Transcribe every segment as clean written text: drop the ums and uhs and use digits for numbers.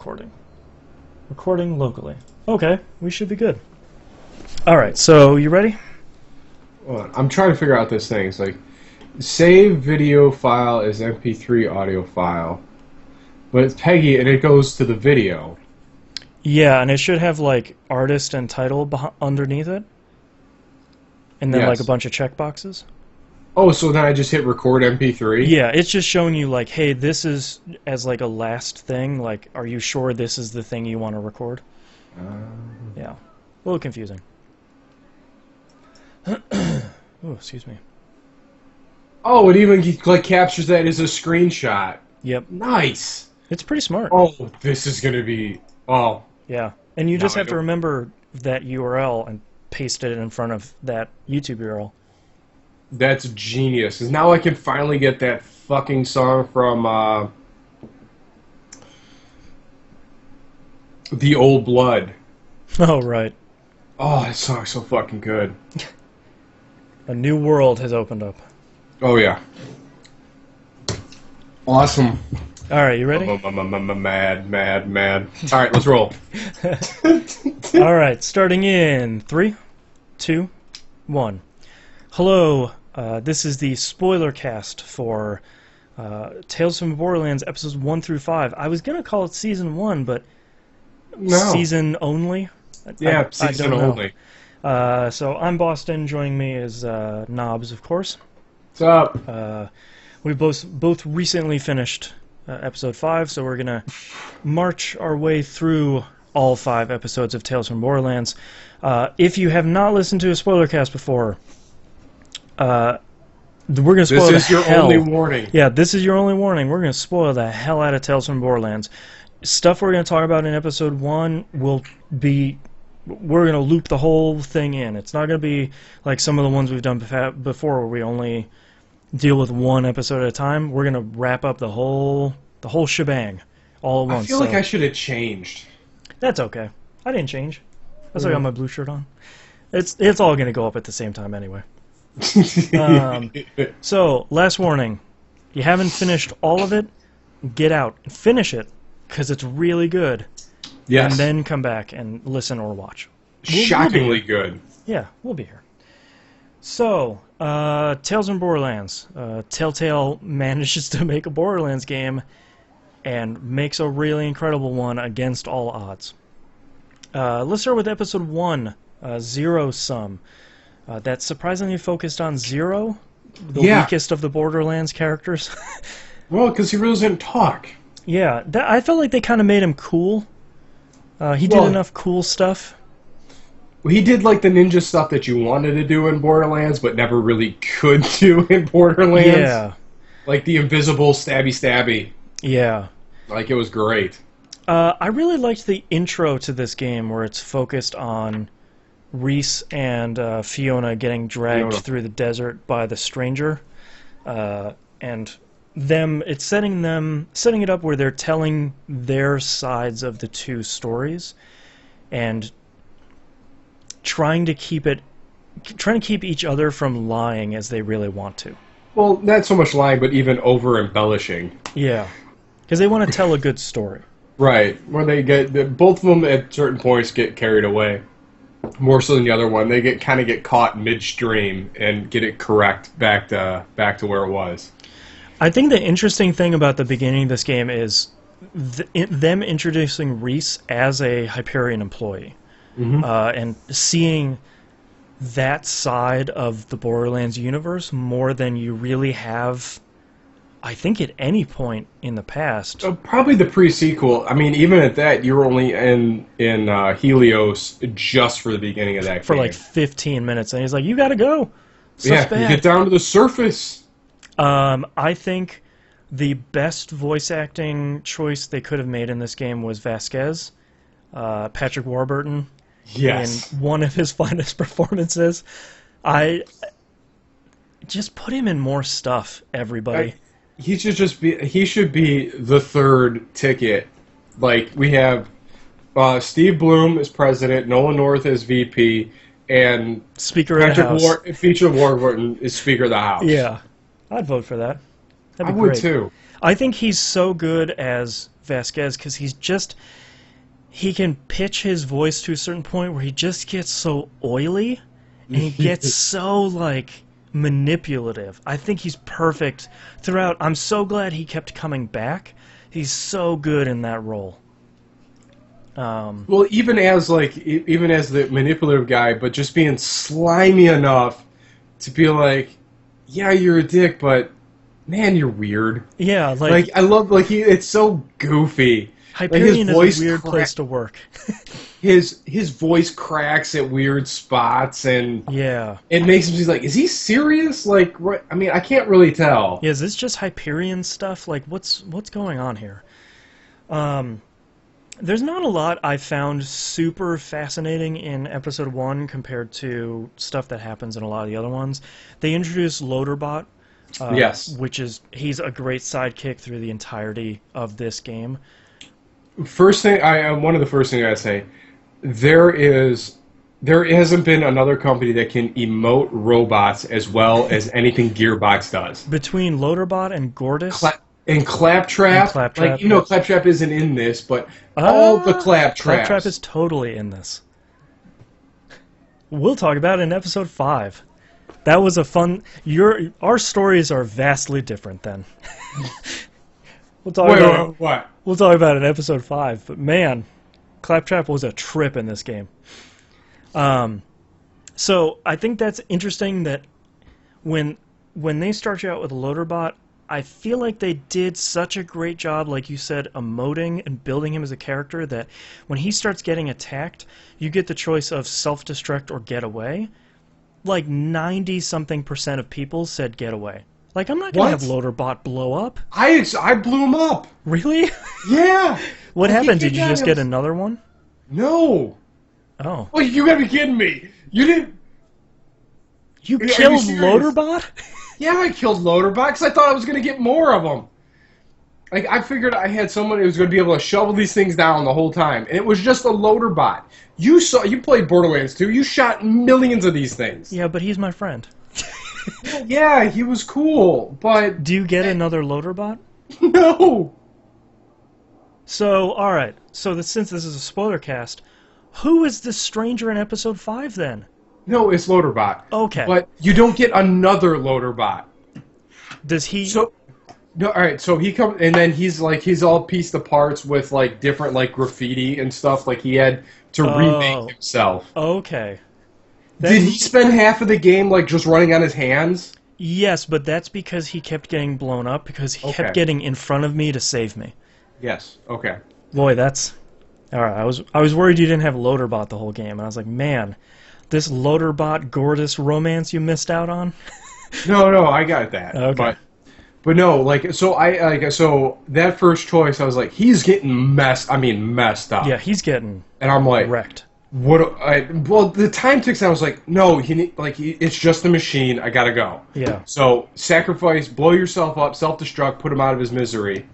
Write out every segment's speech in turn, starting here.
recording. Recording locally. Okay, we should be good. Alright, so you ready? Well, I'm trying to figure out this thing. It's like, save video file as MP3 audio file. But it's Peggy and it goes to the video. Yeah, and it should have like artist and title underneath it. And then like a bunch of checkboxes. Oh, so then I just hit record MP3? Yeah, it's just showing you like, hey, this is as like a last thing. Like, are you sure this is the thing you want to record? Yeah, a little confusing. Oh, excuse me. Oh, it even like captures that as a screenshot. Yep. Nice. It's pretty smart. Oh, this is gonna be. Oh. Yeah, and you just have to remember that URL and paste it in front of that YouTube URL. That's genius. 'Cause now I can finally get that fucking song from The Old Blood. Oh, right. Oh, that song's so fucking good. A new world has opened up. Oh, yeah. Awesome. Alright, you ready? Mad. Alright, let's roll. Alright, starting in 3, 2, 1. Hello, this is the Spoilercast for Tales from the Borderlands episodes 1 through 5. I was going to call it Season 1, but Season only? Yeah, season only. So I'm Boston, joining me is Knobs, of course. What's up? We both recently finished episode 5, so we're going to march our way through all 5 episodes of Tales from Borderlands. If you have not listened to a Spoilercast before, we're going to spoil the hell. This is your only warning. Yeah, this is your only warning. We're going to spoil the hell out of Tales from Borderlands. Stuff we're going to talk about in episode 1 will be... We're going to loop the whole thing in. It's not going to be like some of the ones we've done before where we only deal with one episode at a time. We're going to wrap up the whole shebang all at once. I feel like I should have changed. That's okay. I didn't change. That's why I got my blue shirt on. It's all going to go up at the same time anyway. So, last warning. You haven't finished all of it, get out and finish it, because it's really good. Yes. And then come back and listen or watch. Shockingly good. Yeah, we'll be here. So, Tales from Borderlands. Telltale manages to make a Borderlands game and makes a really incredible one against all odds. Let's start with episode 1, Zero Sum. That's surprisingly focused on Zero, the weakest of the Borderlands characters. Well, because he really doesn't talk. Yeah, I felt like they kind of made him cool. He did enough cool stuff. He did like the ninja stuff that you wanted to do in Borderlands, but never really could do in Borderlands. Yeah. Like the invisible stabby. Yeah. Like, it was great. I really liked the intro to this game where it's focused on Reese and Fiona getting dragged through the desert by the stranger. And it's setting it up where they're telling their sides of the two stories and trying to keep each other from lying as they really want to. Well, not so much lying, but even over-embellishing. Yeah, because they want to tell a good story. Right, where both of them at certain points get carried away. More so than the other one. They kind of get caught midstream and get it correct back to where it was. I think the interesting thing about the beginning of this game is them introducing Reese as a Hyperion employee. Mm-hmm. And seeing that side of the Borderlands universe more than you really have, I think, at any point in the past. Probably the pre-sequel. I mean, even at that, you were only in Helios just for the beginning of that game. For like 15 minutes, and he's like, you gotta go. Stuff's bad. You get down to the surface. I think the best voice acting choice they could have made in this game was Vasquez, Patrick Warburton. Yes. In one of his finest performances. Just put him in more stuff, everybody. He should be the third ticket. Like, we have Steve Bloom as president, Nolan North as VP, and Speaker of the House. Feature Warburton is Speaker of the House. Yeah. I'd vote for that. That'd be great. Would too. I think he's so good as Vasquez because he can pitch his voice to a certain point where he just gets so oily and he gets so, like, manipulative. I think he's perfect throughout. I'm so glad he kept coming back. He's so good in that role. Well, even as the manipulative guy, but just being slimy enough to be like, yeah, you're a dick, but man, you're weird. Yeah, Like I love it's so goofy. Hyperion is a weird place to work. his voice cracks at weird spots, and yeah, it makes him like, is he serious? Like, I mean, I can't really tell. Yeah, is this just Hyperion stuff? Like, what's going on here? There's not a lot I found super fascinating in episode 1 compared to stuff that happens in a lot of the other ones. They introduced Loaderbot, yes, he's a great sidekick through the entirety of this game. First thing, one of the first things I say, there hasn't been another company that can emote robots as well as anything Gearbox does. Between Loaderbot and Gortys. And Claptrap, like, Claptrap isn't in this, but all the Claptraps. Claptrap is totally in this. We'll talk about it in episode 5. That was a fun... Our stories are vastly different then. We'll talk about what? We'll talk about it in episode 5, but man, Claptrap was a trip in this game. So I think that's interesting that when they start you out with a Loaderbot, I feel like they did such a great job, like you said, emoting and building him as a character that when he starts getting attacked, you get the choice of self-destruct or get away. Like 90-something% of people said get away. Like, I'm not going to have Loaderbot blow up. I blew him up. Really? Yeah. What happened? Did you just get another one? No. Oh. Well, you gotta be kidding me. You didn't... You killed Loaderbot? Yeah, I killed Loaderbot because I thought I was going to get more of them. Like, I figured I had someone who was going to be able to shovel these things down the whole time, and it was just a Loaderbot. You played Borderlands 2. You shot millions of these things. Yeah, but he's my friend. Yeah, he was cool, but... Do you get another Loaderbot? No! So, alright. So, since this is a spoiler cast, who is the stranger in episode 5, then? No, it's Loaderbot. Okay. But you don't get another Loaderbot. Does he... No, alright, so he comes, and then he's all pieced apart with, like, different, like, graffiti and stuff. Like, he had to remake himself. Okay. Did he spend half of the game, like, just running on his hands? Yes, but that's because he kept getting blown up, because he kept getting in front of me to save me. Yes, okay. Boy, that's... Alright, I was worried you didn't have Loaderbot the whole game, and I was like, man, this Loaderbot Gortys romance you missed out on? No, I got that. Okay. But no, like, so that first choice, I was like, he's getting messed up. Yeah, he's getting and I'm like, wrecked. Well, the time ticks, and I was like, no, it's just a machine, I gotta go. Yeah. So, sacrifice, blow yourself up, self-destruct, put him out of his misery.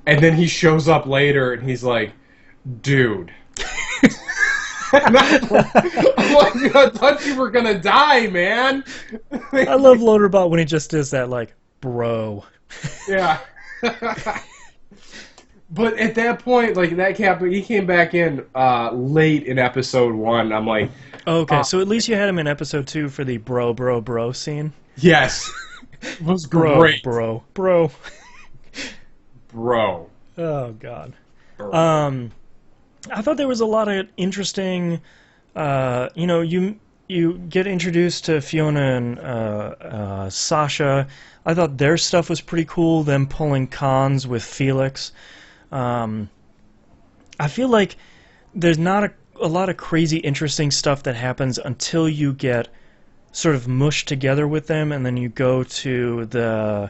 And then he shows up later, and he's like, dude. I'm like, I thought you were gonna die, man. I love Loaderbot when he just does that, like, bro. Yeah. But at that point, like, he came back in late in episode 1. I'm like... Okay, so at least you had him in episode 2 for the bro scene? Yes. It was great. Bro. Oh, God. Bro. I thought there was a lot of interesting... you get introduced to Fiona and Sasha. I thought their stuff was pretty cool, them pulling cons with Felix. I feel like there's not a lot of crazy interesting stuff that happens until you get sort of mushed together with them, and then you go to the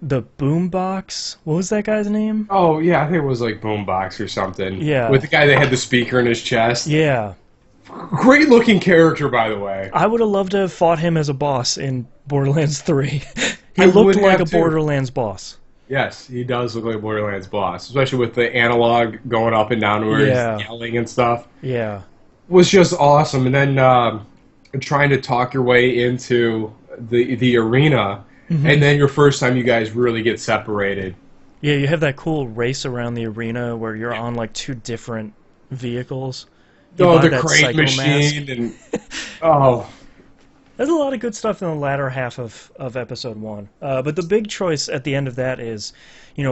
boombox. What was that guy's name? Oh, yeah, I think it was like Boombox or something. Yeah. With the guy that had the speaker in his chest. Yeah. Great looking character, by the way. I would have loved to have fought him as a boss in Borderlands 3. He looked like a Borderlands boss. Yes, he does look like a Borderlands boss, especially with the analog going up and down where he's yelling and stuff. Yeah. Was just awesome. And then trying to talk your way into the arena, and then your first time you guys really get separated. Yeah, you have that cool race around the arena where you're on like two different vehicles. You buy The that crane psycho machine mask. and oh There's a lot of good stuff in the latter half of episode 1. But the big choice at the end of that is,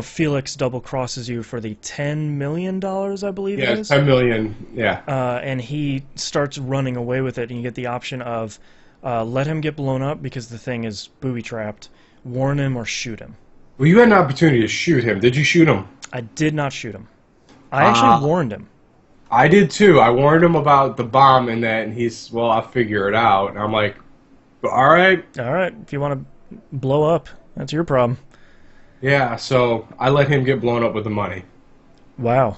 Felix double crosses you for the $10 million, I believe it yeah, is. 10 million, yeah. And he starts running away with it, and you get the option of let him get blown up because the thing is booby-trapped, warn him, or shoot him. Well, you had an opportunity to shoot him. Did you shoot him? I did not shoot him. I actually warned him. I did too. I warned him about the bomb and that, and he's, well, I'll figure it out. And I'm like, all right. All right, if you want to blow up, that's your problem. Yeah, so I let him get blown up with the money. Wow.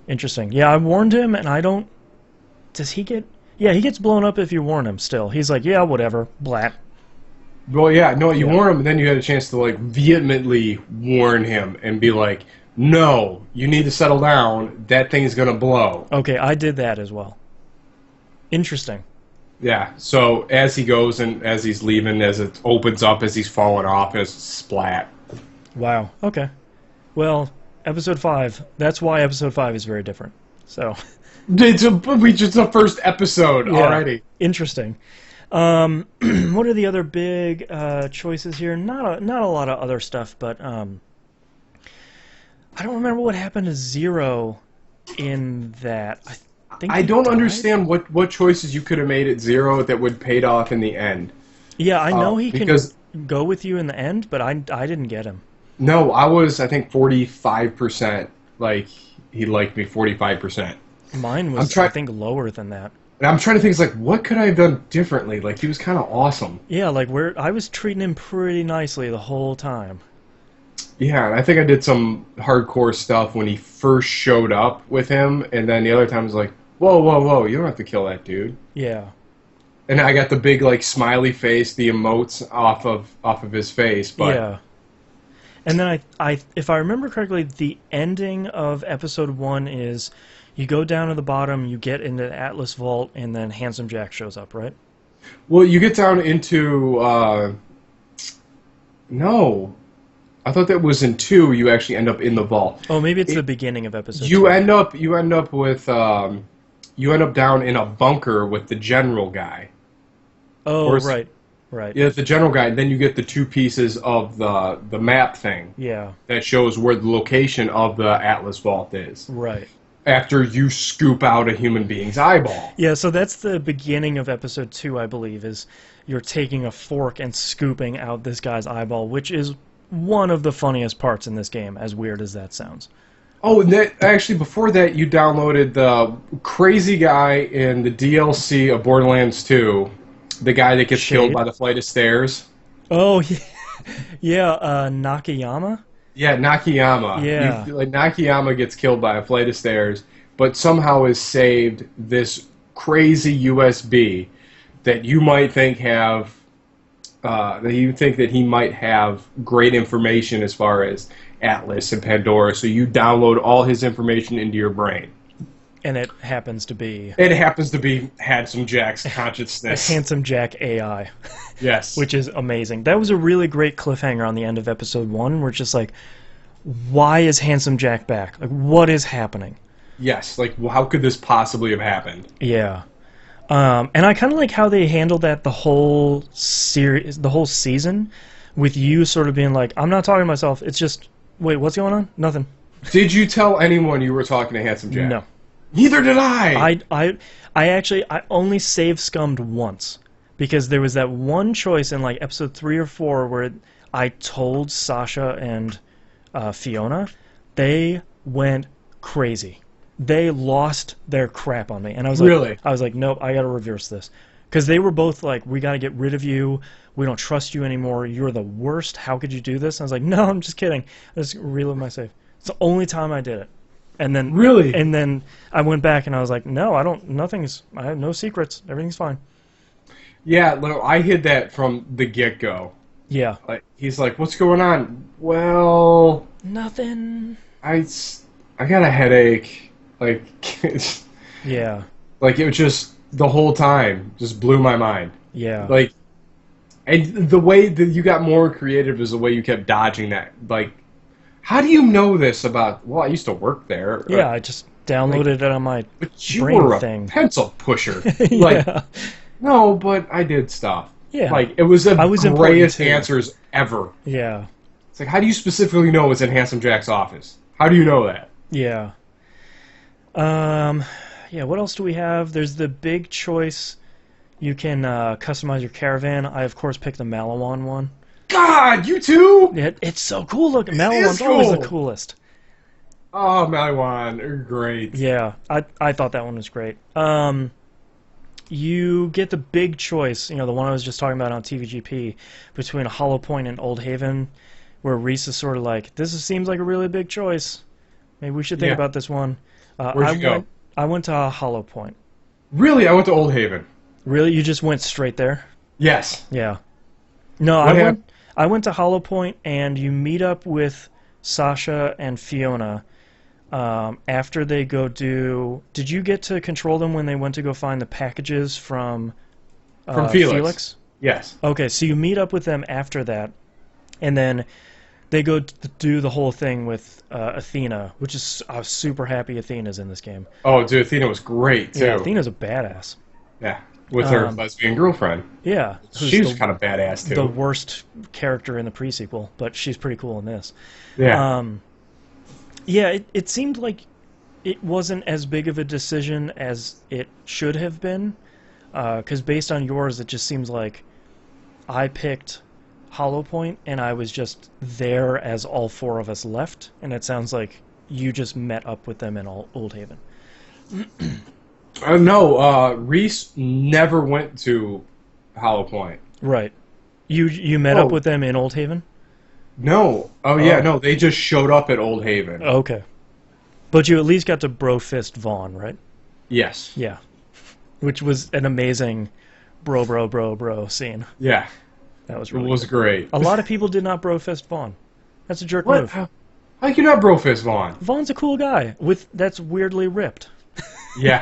Interesting. Yeah, I warned him, and I don't... Does he get... Yeah, he gets blown up if you warn him still. He's like, yeah, whatever. Blat. Well, yeah, no, you warn him, and then you had a chance to, like, vehemently warn him and be like, no, you need to settle down. That thing's going to blow. Okay, I did that as well. Interesting. Yeah, so as he goes and as he's leaving, as it opens up, as he's falling off, it's splat. Wow. Okay. Well, episode 5. That's why episode 5 is very different. So... It's the first episode already. Interesting. What are the other big choices here? Not a lot of other stuff, but I don't remember what happened to Zero in that. I don't understand what choices you could have made at Zero that would paid off in the end. Yeah, I know he can go with you in the end, but I didn't get him. No, I was, I think, 45%. Like, he liked me 45%. Mine was, I think, lower than that. And I'm trying to think, it's like, what could I have done differently? Like, he was kind of awesome. Yeah, like, I was treating him pretty nicely the whole time. Yeah, and I think I did some hardcore stuff when he first showed up with him, and then the other time was like, whoa, whoa, whoa, you don't have to kill that dude. Yeah. And I got the big, like, smiley face, the emotes off of his face, but... Yeah. And then if I remember correctly, the ending of episode 1 is... You go down to the bottom, you get into the Atlas Vault, and then Handsome Jack shows up, right? Well, you get down into... No. I thought that was in 2, you actually end up in the vault. Oh, maybe it's the beginning of episode 2. You end up with... you end up down in a bunker with the general guy. Oh, right. Yeah, the general guy. And then you get the 2 pieces of the map thing. Yeah. That shows where the location of the Atlas Vault is. Right. After you scoop out a human being's eyeball. Yeah, so that's the beginning of episode 2, I believe, is you're taking a fork and scooping out this guy's eyeball, which is one of the funniest parts in this game, as weird as that sounds. Oh, and actually, before that, you downloaded the crazy guy in the DLC of Borderlands 2, the guy that gets killed by the flight of stairs. Oh, yeah, yeah, Nakayama? Yeah, Nakayama. Yeah. Nakayama gets killed by a flight of stairs, but somehow has saved this crazy USB that you might think that he might have great information as far as Atlas and Pandora, so you download all his information into your brain. And it happens to be... It happens to be Handsome Jack's consciousness. A Handsome Jack AI. Yes. Which is amazing. That was a really great cliffhanger on the end of episode 1, where it's just like, why is Handsome Jack back? Like, what is happening? Yes, like, how could this possibly have happened? Yeah. And I kind of like how they handled that the whole season, with you sort of being like, I'm not talking to myself, it's just, wait, what's going on? Nothing. Did you tell anyone you were talking to Handsome Jack? No. Neither did I! I only save scummed once, because there was that one choice in like episode 3 or 4 where I told Sasha and Fiona. They went crazy. They lost their crap on me, and I was like, really? I was like, nope, I gotta reverse this, because they were both like, we gotta get rid of you. We don't trust you anymore. You're the worst. How could you do this? And I was like, no, I'm just kidding. I just reload my save. It's the only time I did it. And then really, and then I went back and I was like, no, I have no secrets. Everything's fine. Yeah, I hid that from the get-go. Yeah. Like, he's like, what's going on? Well, nothing. I got a headache. Like, yeah. Like, it was just the whole time just blew my mind. Yeah. Like, And the way that you got more creative is the way you kept dodging that. Like, how do you know this about? Well, I used to work there. Yeah, I just downloaded it on my But you brain were a thing. pencil pusher. Like, Yeah. no, but I did stuff. Yeah. Like, it was the I was important greatest too. answers ever. Yeah. It's like, how do you specifically know it's in Handsome Jack's office? How do you know that? Yeah. Yeah, what else do we have? There's the big choice. You can customize your caravan. I, of course, picked the Malawan one. God, you too? It's so cool looking. Malawan's always the cool. coolest. Oh, Maliwan, you're great. Yeah, I thought that one was great. You get the big choice, the one I was just talking about on TVGP, between Hollow Point and Old Haven, where Reese is sort of like, seems like a really big choice. Maybe we should think about this one. Where'd you go? I went to Hollow Point. Really? I went to Old Haven. Really? You just went straight there? Yes. Yeah. No, I went to Hollow Point, and you meet up with Sasha and Fiona after they go do... Did you get to control them when they went to go find the packages from Felix? Yes. Okay, so you meet up with them after that, and then they go do the whole thing with Athena, which is... I was super happy Athena's in this game. Oh, dude, Athena was great, too. Yeah, Athena's a badass. Yeah, with her lesbian girlfriand. Yeah. She's kind of badass, too. The worst character in the pre-sequel, but she's pretty cool in this. Yeah. Yeah, it seemed like it wasn't as big of a decision as it should have been, because based on yours, it just seems like I picked Hollow Point, and I was just there as all four of us left, and it sounds like you just met up with them in Old Haven. No, Reese never went to Hollow Point. Right. You met up with them in Old Haven? No. Oh, yeah, no, they just showed up at Old Haven. Okay. But you at least got to bro fist Vaughn, right? Yes. Yeah. Which was an amazing bro scene. Yeah. That was really It was great. A lot of people did not bro fist Vaughn. That's a jerk What? move. How can you not bro fist Vaughn? Vaughn's a cool guy that's weirdly ripped. Yeah.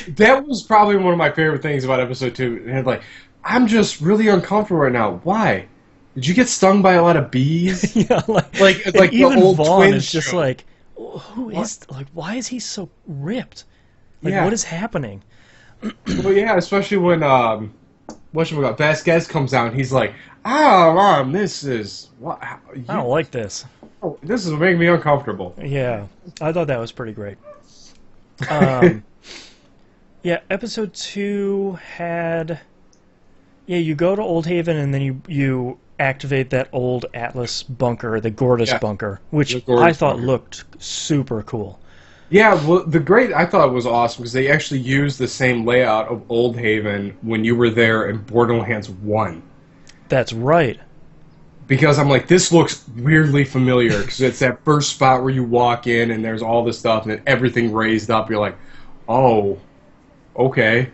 That was probably one of my favorite things about episode 2. And like, I'm just really uncomfortable right now. Why? Did you get stung by a lot of bees? Yeah, like even the old Vaughn twin is just show. like, who is why is he so ripped? Like, Yeah. what is happening? Well, yeah, especially when whatchamacallit, Vasquez comes out and he's like, "Oh, Mom, this is what I don't like this. this is making me uncomfortable." Yeah, I thought that was pretty great. Yeah, episode 2 had... Yeah, you go to Old Haven and then you activate that old Atlas bunker, the Gortys bunker, which I thought looked super cool. Yeah, well, I thought it was awesome because they actually used the same layout of Old Haven when you were there in Borderlands 1. That's right. Because I'm like, this looks weirdly familiar because it's that first spot where you walk in and there's all this stuff and then everything raised up. You're like, oh, okay.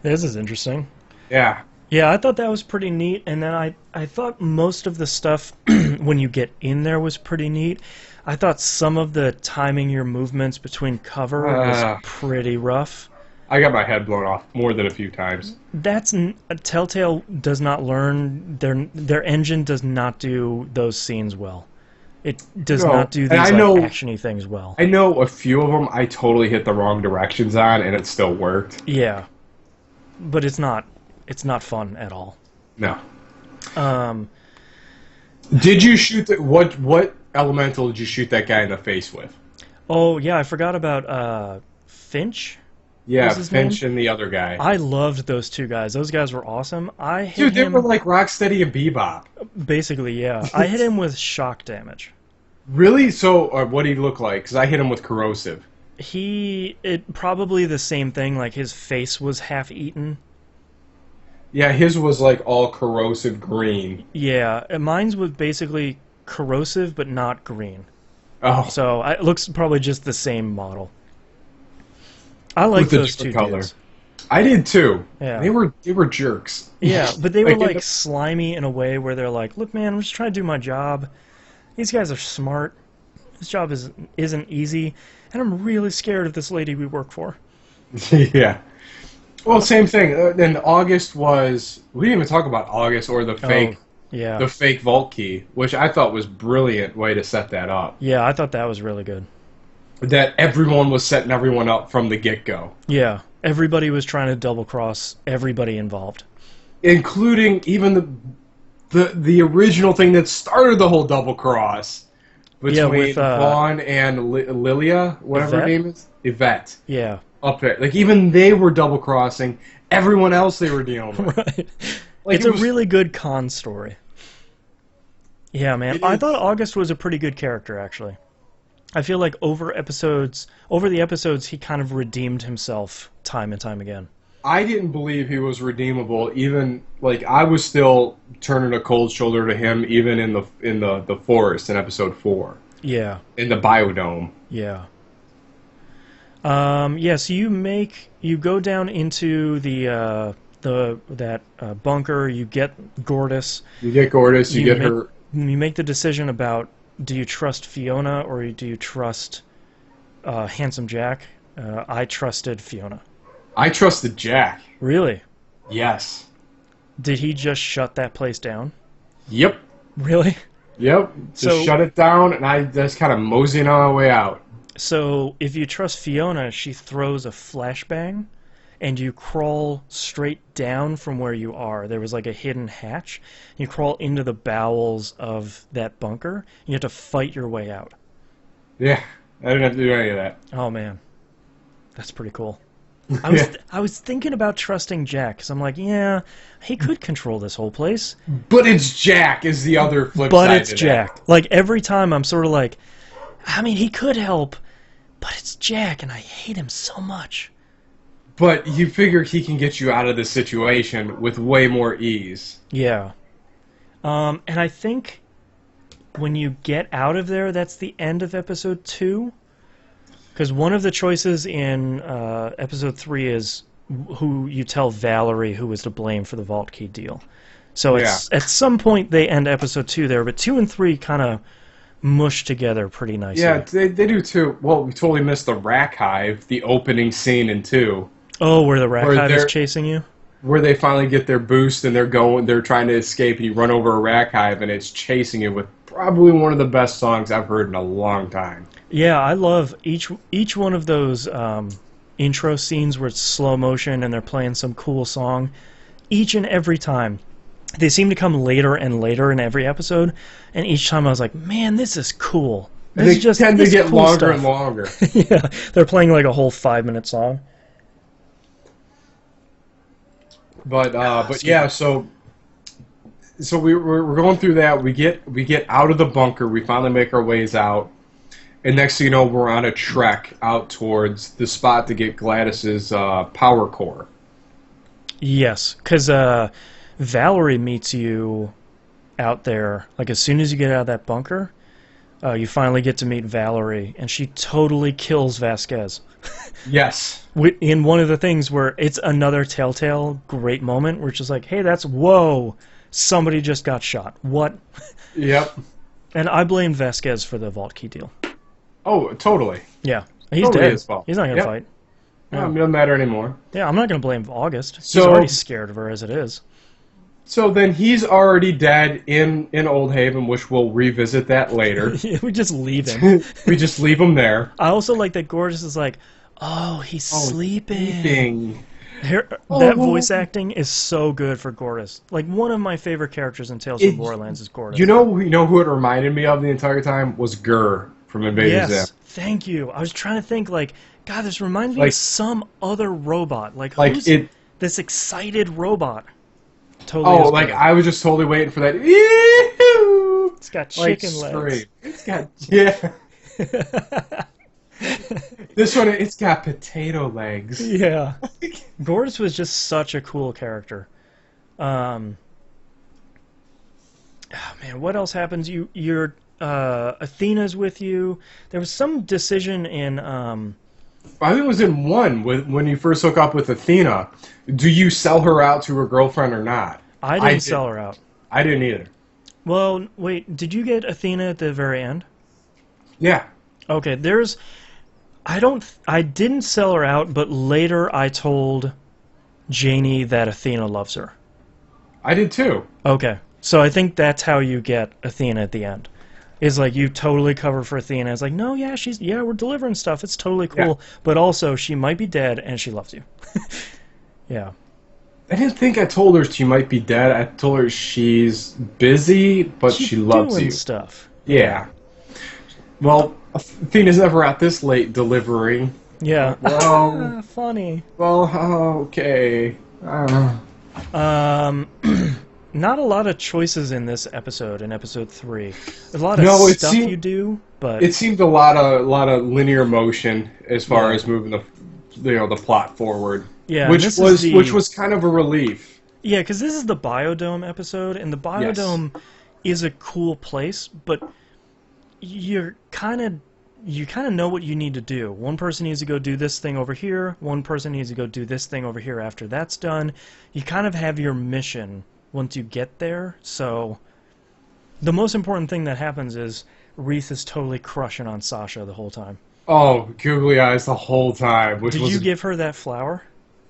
This is interesting. Yeah. Yeah, I thought that was pretty neat, and then I thought most of the stuff when you get in there was pretty neat. I thought some of the timing your movements between cover was pretty rough. I got my head blown off more than a few times. Telltale does not learn, their engine does not do those scenes well. It does not do these action-y things well. I know a few of them I totally hit the wrong directions on, and it still worked. Yeah, but it's not fun at all. No. Did you shoot what elemental did you shoot that guy in the face with? Oh yeah, I forgot about Finch. Yeah, Finch and the other guy. I loved those two guys. Those guys were awesome. They were like Rocksteady and Bebop. Basically, yeah. I hit him with shock damage. Really? So, what did he look like? Because I hit him with corrosive. Probably the same thing. Like his face was half eaten. Yeah, his was like all corrosive green. Yeah, mine's was basically corrosive but not green. Oh. So it looks probably just the same model. I like those two dudes. I did too. Yeah. They were jerks. Yeah, but they were like slimy in a way where they're like, "Look, man, I'm just trying to do my job. These guys are smart. This job isn't easy, and I'm really scared of this lady we work for." Yeah. Well, same thing. And August was we didn't even talk about August or Oh, yeah. the fake vault key, which I thought was brilliant way to set that up. Yeah, I thought that was really good. That everyone was setting everyone up from the get go, Yeah, everybody was trying to double cross everybody involved. including even the original thing that started the whole double cross Yeah, between with Vaughn and Lilia, whatever her Yvette? name is, Yvette. Yeah, Up there, like even they were double crossing everyone else they were dealing with. right. Like It's it a was, really good con story. Yeah, man. it I is. thought August was a pretty good character, actually. I feel like over the episodes, he kind of redeemed himself time and time again. I didn't believe he was redeemable. Even like I was still turning a cold shoulder to him, even in the forest in episode 4, Yeah, in the biodome. yeah. Yeah, so you go down into that bunker. You get Gortys. You get Gortys, you get make, her. You make the decision about do you trust Fiona or do you trust Handsome Jack? I trusted Fiona. I trusted Jack. Really? Yes. Did he just shut that place down? Yep. Really? Yep. Just So shut it down, and I just kind of moseying on my way out. so if you trust Fiona, she throws a flashbang and you crawl straight down from where you are. There was like a hidden hatch. You crawl into the bowels of that bunker. You have to fight your way out. Yeah. I didn't have to do any of that. Oh man, that's pretty cool. Yeah. I was thinking about trusting Jack because I'm like, yeah, he could control this whole place, But it's Jack is the other flip but side it's to Jack. Like every time I'm sort of like, I mean, he could help, but it's Jack, and I hate him so much. that. But you figure he can get you out of this situation with way more ease. Yeah. And I think when you get out of there, that's the end of episode 2. Because one of the choices in episode 3 is who you tell Valerie who was to blame for the vault key deal. So it's, at some point they end episode 2 there, but 2 and 3 kind of mush together pretty nicely. Yeah, they do too. Well, we totally missed the Rack Hive, the opening scene in 2, Oh, where the Rack Where Hive is they're- chasing you? where they finally get their boost and they're trying to escape, and you run over a Rack Hive and it's chasing you with probably one of the best songs I've heard in a long time. Yeah, I love each one of those intro scenes where it's slow motion and they're playing some cool song. Each and every time. They seem to come later and later in every episode, and each time I was like, man, this is cool. And This they is just tend to this is get cool longer stuff. and longer. Yeah, they're playing like a whole 5-minute song. But yeah, so we're going through that. We get out of the bunker. We finally make our ways out, and next thing you know, we're on a trek out towards the spot to get Gladys's power core. Yes, because Valerie meets you out there. Like as soon as you get out of that bunker, you finally get to meet Valerie, and she totally kills Vasquez. Yes. In one of the things where it's another Telltale great moment where it's just like, hey, that's whoa, somebody just got shot. What? Yep. And I blame Vasquez for the vault key deal. Oh, totally. Yeah, he's Totally dead. his fault. He's not gonna Yep. fight. Yeah, it doesn't matter anymore. Yeah, I'm not gonna blame August. He's So- already scared of her as it is. So then he's already dead in Old Haven, which we'll revisit that later. We just leave him. We just leave him there. I also like that Gorgeous is like, oh, he's sleeping. Sleeping. That voice acting is so good for Gortys. Like one of my favorite characters in Tales from the Borderlands is Gortys. You know who it reminded me of the entire time was Gurr from Invader Zim. Yes, thank you. I was trying to think like, God, this reminds me Like- of some other robot. Like Like who's it. this excited robot? Totally. Oh, is like good. I was just totally waiting for that. Ew! It's got Like chicken legs. scream. It's got yeah. This one, it's got potato legs. Yeah. Gortys was just such a cool character. Oh man, what else happens? Your Athena's with you. There was some decision in I think it was in 1 when you first hook up with Athena. Do you sell her out to her girlfriend or not? I didn't sell her out. I didn't either. Well, wait, did you get Athena at the very end? Yeah. Okay, I didn't sell her out, but later I told Janie that Athena loves her. I did too. Okay. So I think that's how you get Athena at the end. Is like you totally cover for Athena. It's like, no, yeah, we're delivering stuff. It's totally cool. Yeah. But also, she might be dead and she loves you. Yeah. I didn't think I told her she might be dead. I told her she's busy, but She's she loves doing you. stuff. Yeah. Well, Athena's never at this late delivering. Yeah. Well, Funny. well, okay. Not a lot of choices in this episode, in episode 3. There's a lot of stuff you do, but it seemed a lot of linear motion as far as moving the plot forward. Yeah, which was kind of a relief. Yeah, because this is the Biodome episode, and the Biodome is a cool place, but you kind of know what you need to do. One person needs to go do this thing over here. One person needs to go do this thing over here after that's done. You kind of have your mission once you get there. So the most important thing that happens is Reese is totally crushing on Sasha the whole time. Oh, googly eyes the whole time. Did you give her that flower?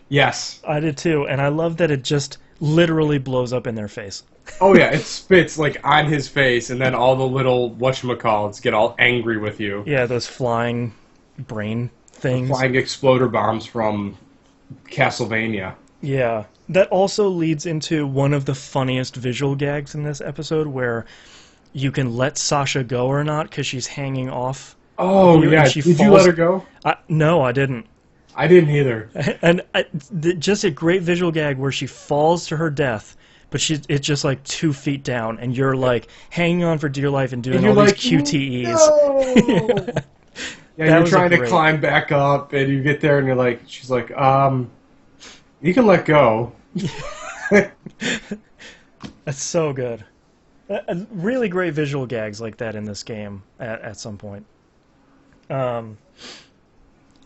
Yes. I did too, and I love that it just literally blows up in their face. Oh yeah, it spits like on his face, and then all the little whatchamacallits get all angry with you. Yeah, those flying brain things. Flying exploder bombs from Castlevania. Yeah. That also leads into one of the funniest visual gags in this episode, where you can let Sasha go or not because she's hanging off. Oh yeah, did you let her go? No, I didn't. I didn't either. And just a great visual gag where she falls to her death, but it's just like 2 feet down, and you're like hanging on for dear life and doing all these QTEs. No! Yeah, you're trying to climb back up, and you get there, and she's like, you can let go. That's so good. Really great visual gags like that in this game at some point.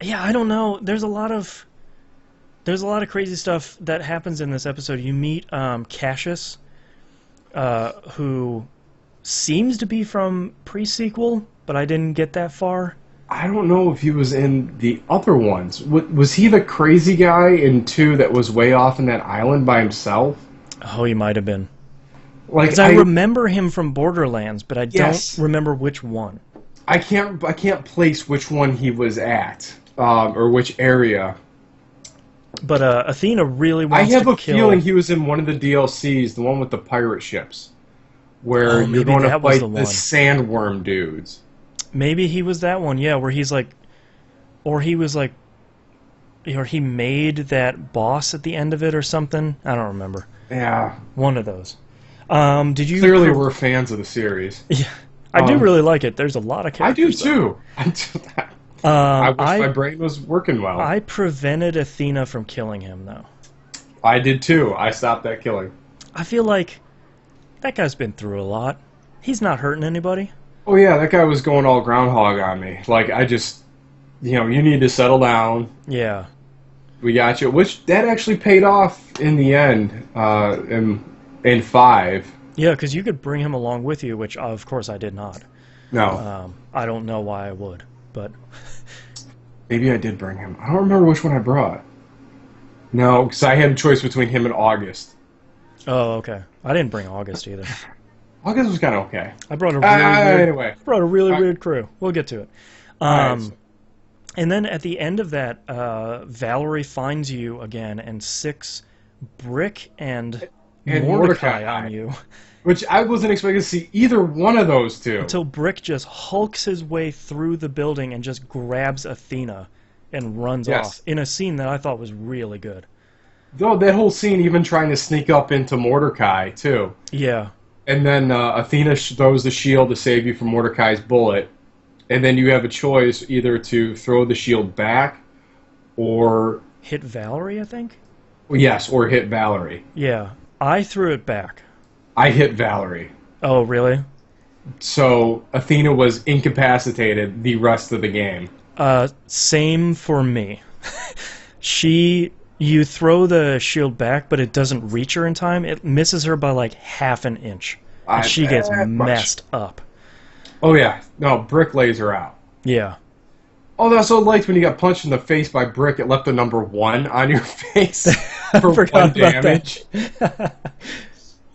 Yeah, I don't know. There's a lot of crazy stuff that happens in this episode. You meet Cassius, who seems to be from pre-sequel, but I didn't get that far. I don't know if he was in the other ones. Was he the crazy guy in 2 that was way off in that island by himself? Oh, he might have been. Because I remember him from Borderlands, but I don't remember which one. I can't place which one he was at, or which area. But Athena really wants to kill... I have a feeling he was in one of the DLCs, the one with the pirate ships, where you're going to fight the sandworm dudes. Maybe he was that one, yeah, where he's like... Or he was like... Or he made that boss at the end of it or something. I don't remember. Yeah. One of those. Did you... Clearly we're fans of the series. Yeah. I do really like it. There's a lot of characters. I do too. I wish my brain was working well. I prevented Athena from killing him, though. I did too. I stopped that killing. I feel like that guy's been through a lot. He's not hurting anybody. Oh yeah, that guy was going all groundhog on me. Like, I just... You need to settle down. Yeah. We got you. Which, that actually paid off in the end, in 5. Yeah, because you could bring him along with you, which, of course, I did not. No. I don't know why I would, but... Maybe I did bring him. I don't remember which one I brought. No, because I had a choice between him and August. Oh, okay. I didn't bring August either. August was kind of okay. I brought a really weird crew. We'll get to it. And then at the end of that, Valerie finds you again and sicks Brick and Mordecai on you. Which I wasn't expecting to see either one of those two. Until Brick just hulks his way through the building and just grabs Athena and runs off. In a scene that I thought was really good. Though that whole scene even trying to sneak up into Mordecai, too. Yeah. And then Athena throws the shield to save you from Mordecai's bullet. And then you have a choice either to throw the shield back or... Hit Valerie, I think? Yes, or hit Valerie. Yeah. I threw it back. I hit Valerie. Oh, really? So Athena was incapacitated the rest of the game. Same for me. You throw the shield back, but it doesn't reach her in time. It misses her by like half an inch. And she gets messed up. Oh, yeah. No, Brick lays her out. Yeah. Oh, that's so liked when you got punched in the face by Brick, it left the number 1 on your face. I for one forgot about damage. that.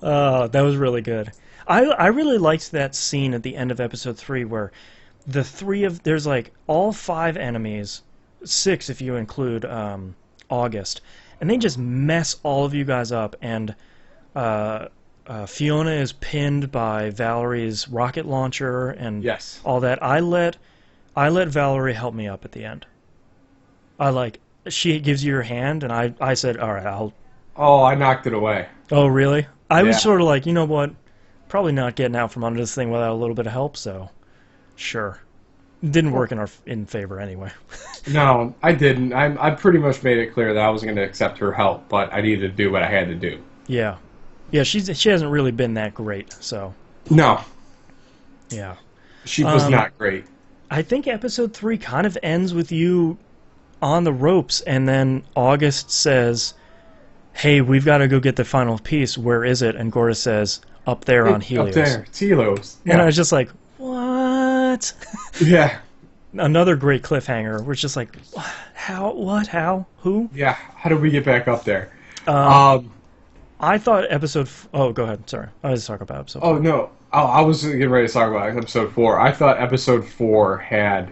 That was really good. I really liked that scene at the end of episode 3 where there's like all 5 enemies, 6 if you include August, and they just mess all of you guys up, and Fiona is pinned by Valerie's rocket launcher and Yes. all that. I let Valerie help me up at the end. She gives you your hand, and I said, all right, I'll. Oh, I knocked it away. Oh, really? I was Yeah. sort of like, you know what? Probably not getting out from under this thing without a little bit of help, so sure. Didn't work in favor anyway. No, I didn't. I pretty much made it clear that I wasn't going to accept her help, but I needed to do what I had to do. Yeah. Yeah, she hasn't really been that great, so No, yeah. she was Um, not great. I think episode 3 kind of ends with you on the ropes, and then August says, hey, we've got to go get the final piece. Where is it? And Gorda says, up there on Helios. Up there, it's Helios. Yeah. And I was just like, what? Yeah. Another great cliffhanger. We're just like, how? What? How? Who? Yeah. How did we get back up there? I thought oh, go ahead. Sorry. I was talking about episode Oh, no. Oh, I was getting ready to talk about episode 4. I thought episode 4 had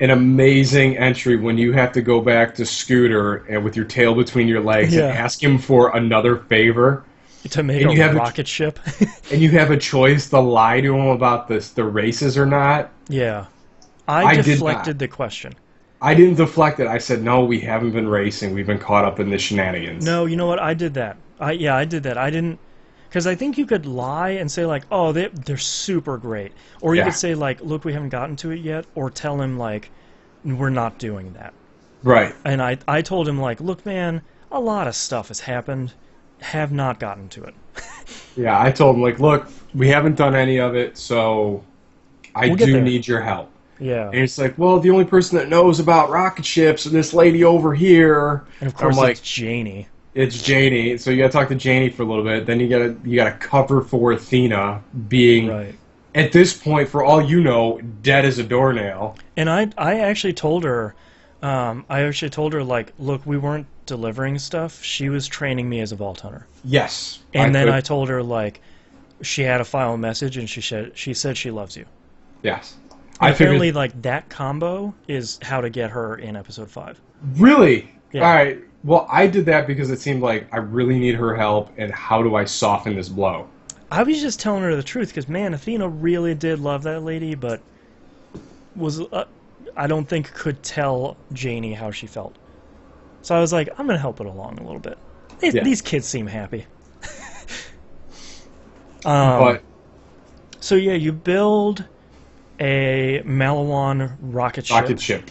an amazing entry when you have to go back to Scooter and with your tail between your legs Yeah. and ask him for another favor. to make And you a have rocket ship. And you have a choice to lie to him about the races or not. Yeah. I I did deflected not. the question. I didn't deflect it. I said, no, we haven't been racing. We've been caught up in the shenanigans. No, you know what? I did that. I did that. I didn't, because I think you could lie and say like, oh, they're super great, or you Yeah. could say like, look, we haven't gotten to it yet, or tell him like, we're not doing that. Right. And I told him like, look, man, a lot of stuff has happened, have not gotten to it. Yeah, I told him, like, look, we haven't done any of it, so I We'll get do there. need your help. Yeah. And it's like, well, the only person that knows about rocket ships and this lady over here. And of course, I'm like, it's Janie. it's Janie. So you gotta talk to Janie for a little bit. Then you gotta cover for Athena being, Right. at this point, for all you know, dead as a doornail. And I actually told her, like, look, we weren't delivering stuff. She was training me as a vault hunter. Yes. And then could- I told her like, she had a final message, and she said she loves you. Yes. And I apparently, figured, like that combo is how to get her in episode 5. really? Yeah. All right. Well, I did that because it seemed like I really need her help, and how do I soften this blow? I was just telling her the truth because, man, Athena really did love that lady, but I don't think could tell Janie how she felt. So I was like, I'm gonna help it along a little bit. Yeah. These kids seem happy. But So yeah, you build a Malawan rocket ship.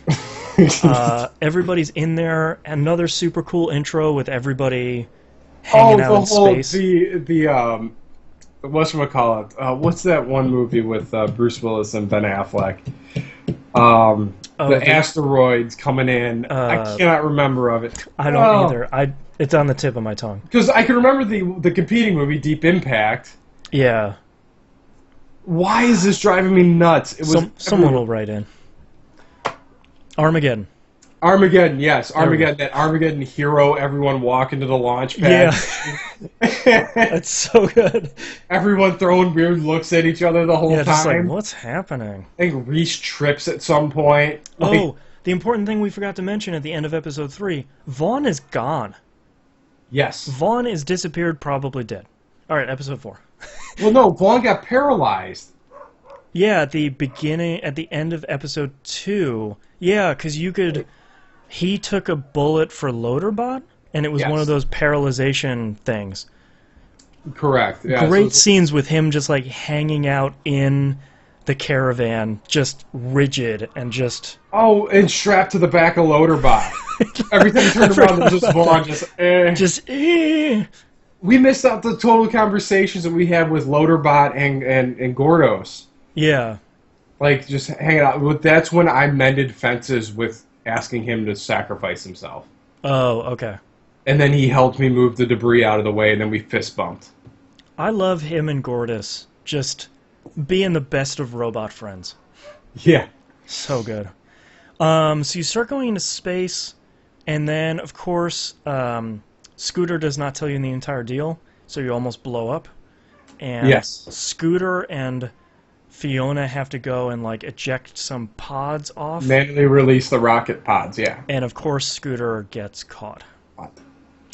Everybody's in there. Another super cool intro with everybody hanging out in space. Whatchamacallit, what's that one movie with Bruce Willis and Ben Affleck? The asteroids coming in. I cannot remember of it. I don't either. It's on the tip of my tongue. Because I can remember the competing movie, Deep Impact. Yeah. Why is this driving me nuts? It was Someone will write in. Armageddon. Armageddon, yes. we go. Armageddon, that Armageddon hero, everyone walk into the launch pad. Yeah. That's so good. Everyone throwing weird looks at each other the whole Yeah, just like, time. what's happening? I think Reese trips at some point. Like, Oh, the important thing we forgot to mention at the end of episode 3, Vaughn is gone. yes. Vaughn is disappeared, probably dead. Alright, episode 4. Well, no, Vaughn got paralyzed. Yeah, at the end of episode 2. Yeah, because he took a bullet for Loaderbot, and it was one Yes. of those paralyzation things. Correct. Yeah, Great so- scenes with him just like hanging out in the caravan, just rigid and just... Oh, and strapped to the back of Loaderbot. Every time you turned around, it was just Vaughn, just. We missed out the total conversations that we had with Loaderbot and Gordos. Yeah. Like, just hanging out. That's when I mended fences with asking him to sacrifice himself. Oh, okay. And then he helped me move the debris out of the way, and then we fist bumped. I love him and Gordis just being the best of robot friends. Yeah. So good. So you start going into space, and then, of course, Scooter does not tell you the entire deal, so you almost blow up. And Yes. Scooter and Fiona have to go and like eject some pods off. Manually release the rocket pods, yeah. And of course, Scooter gets caught.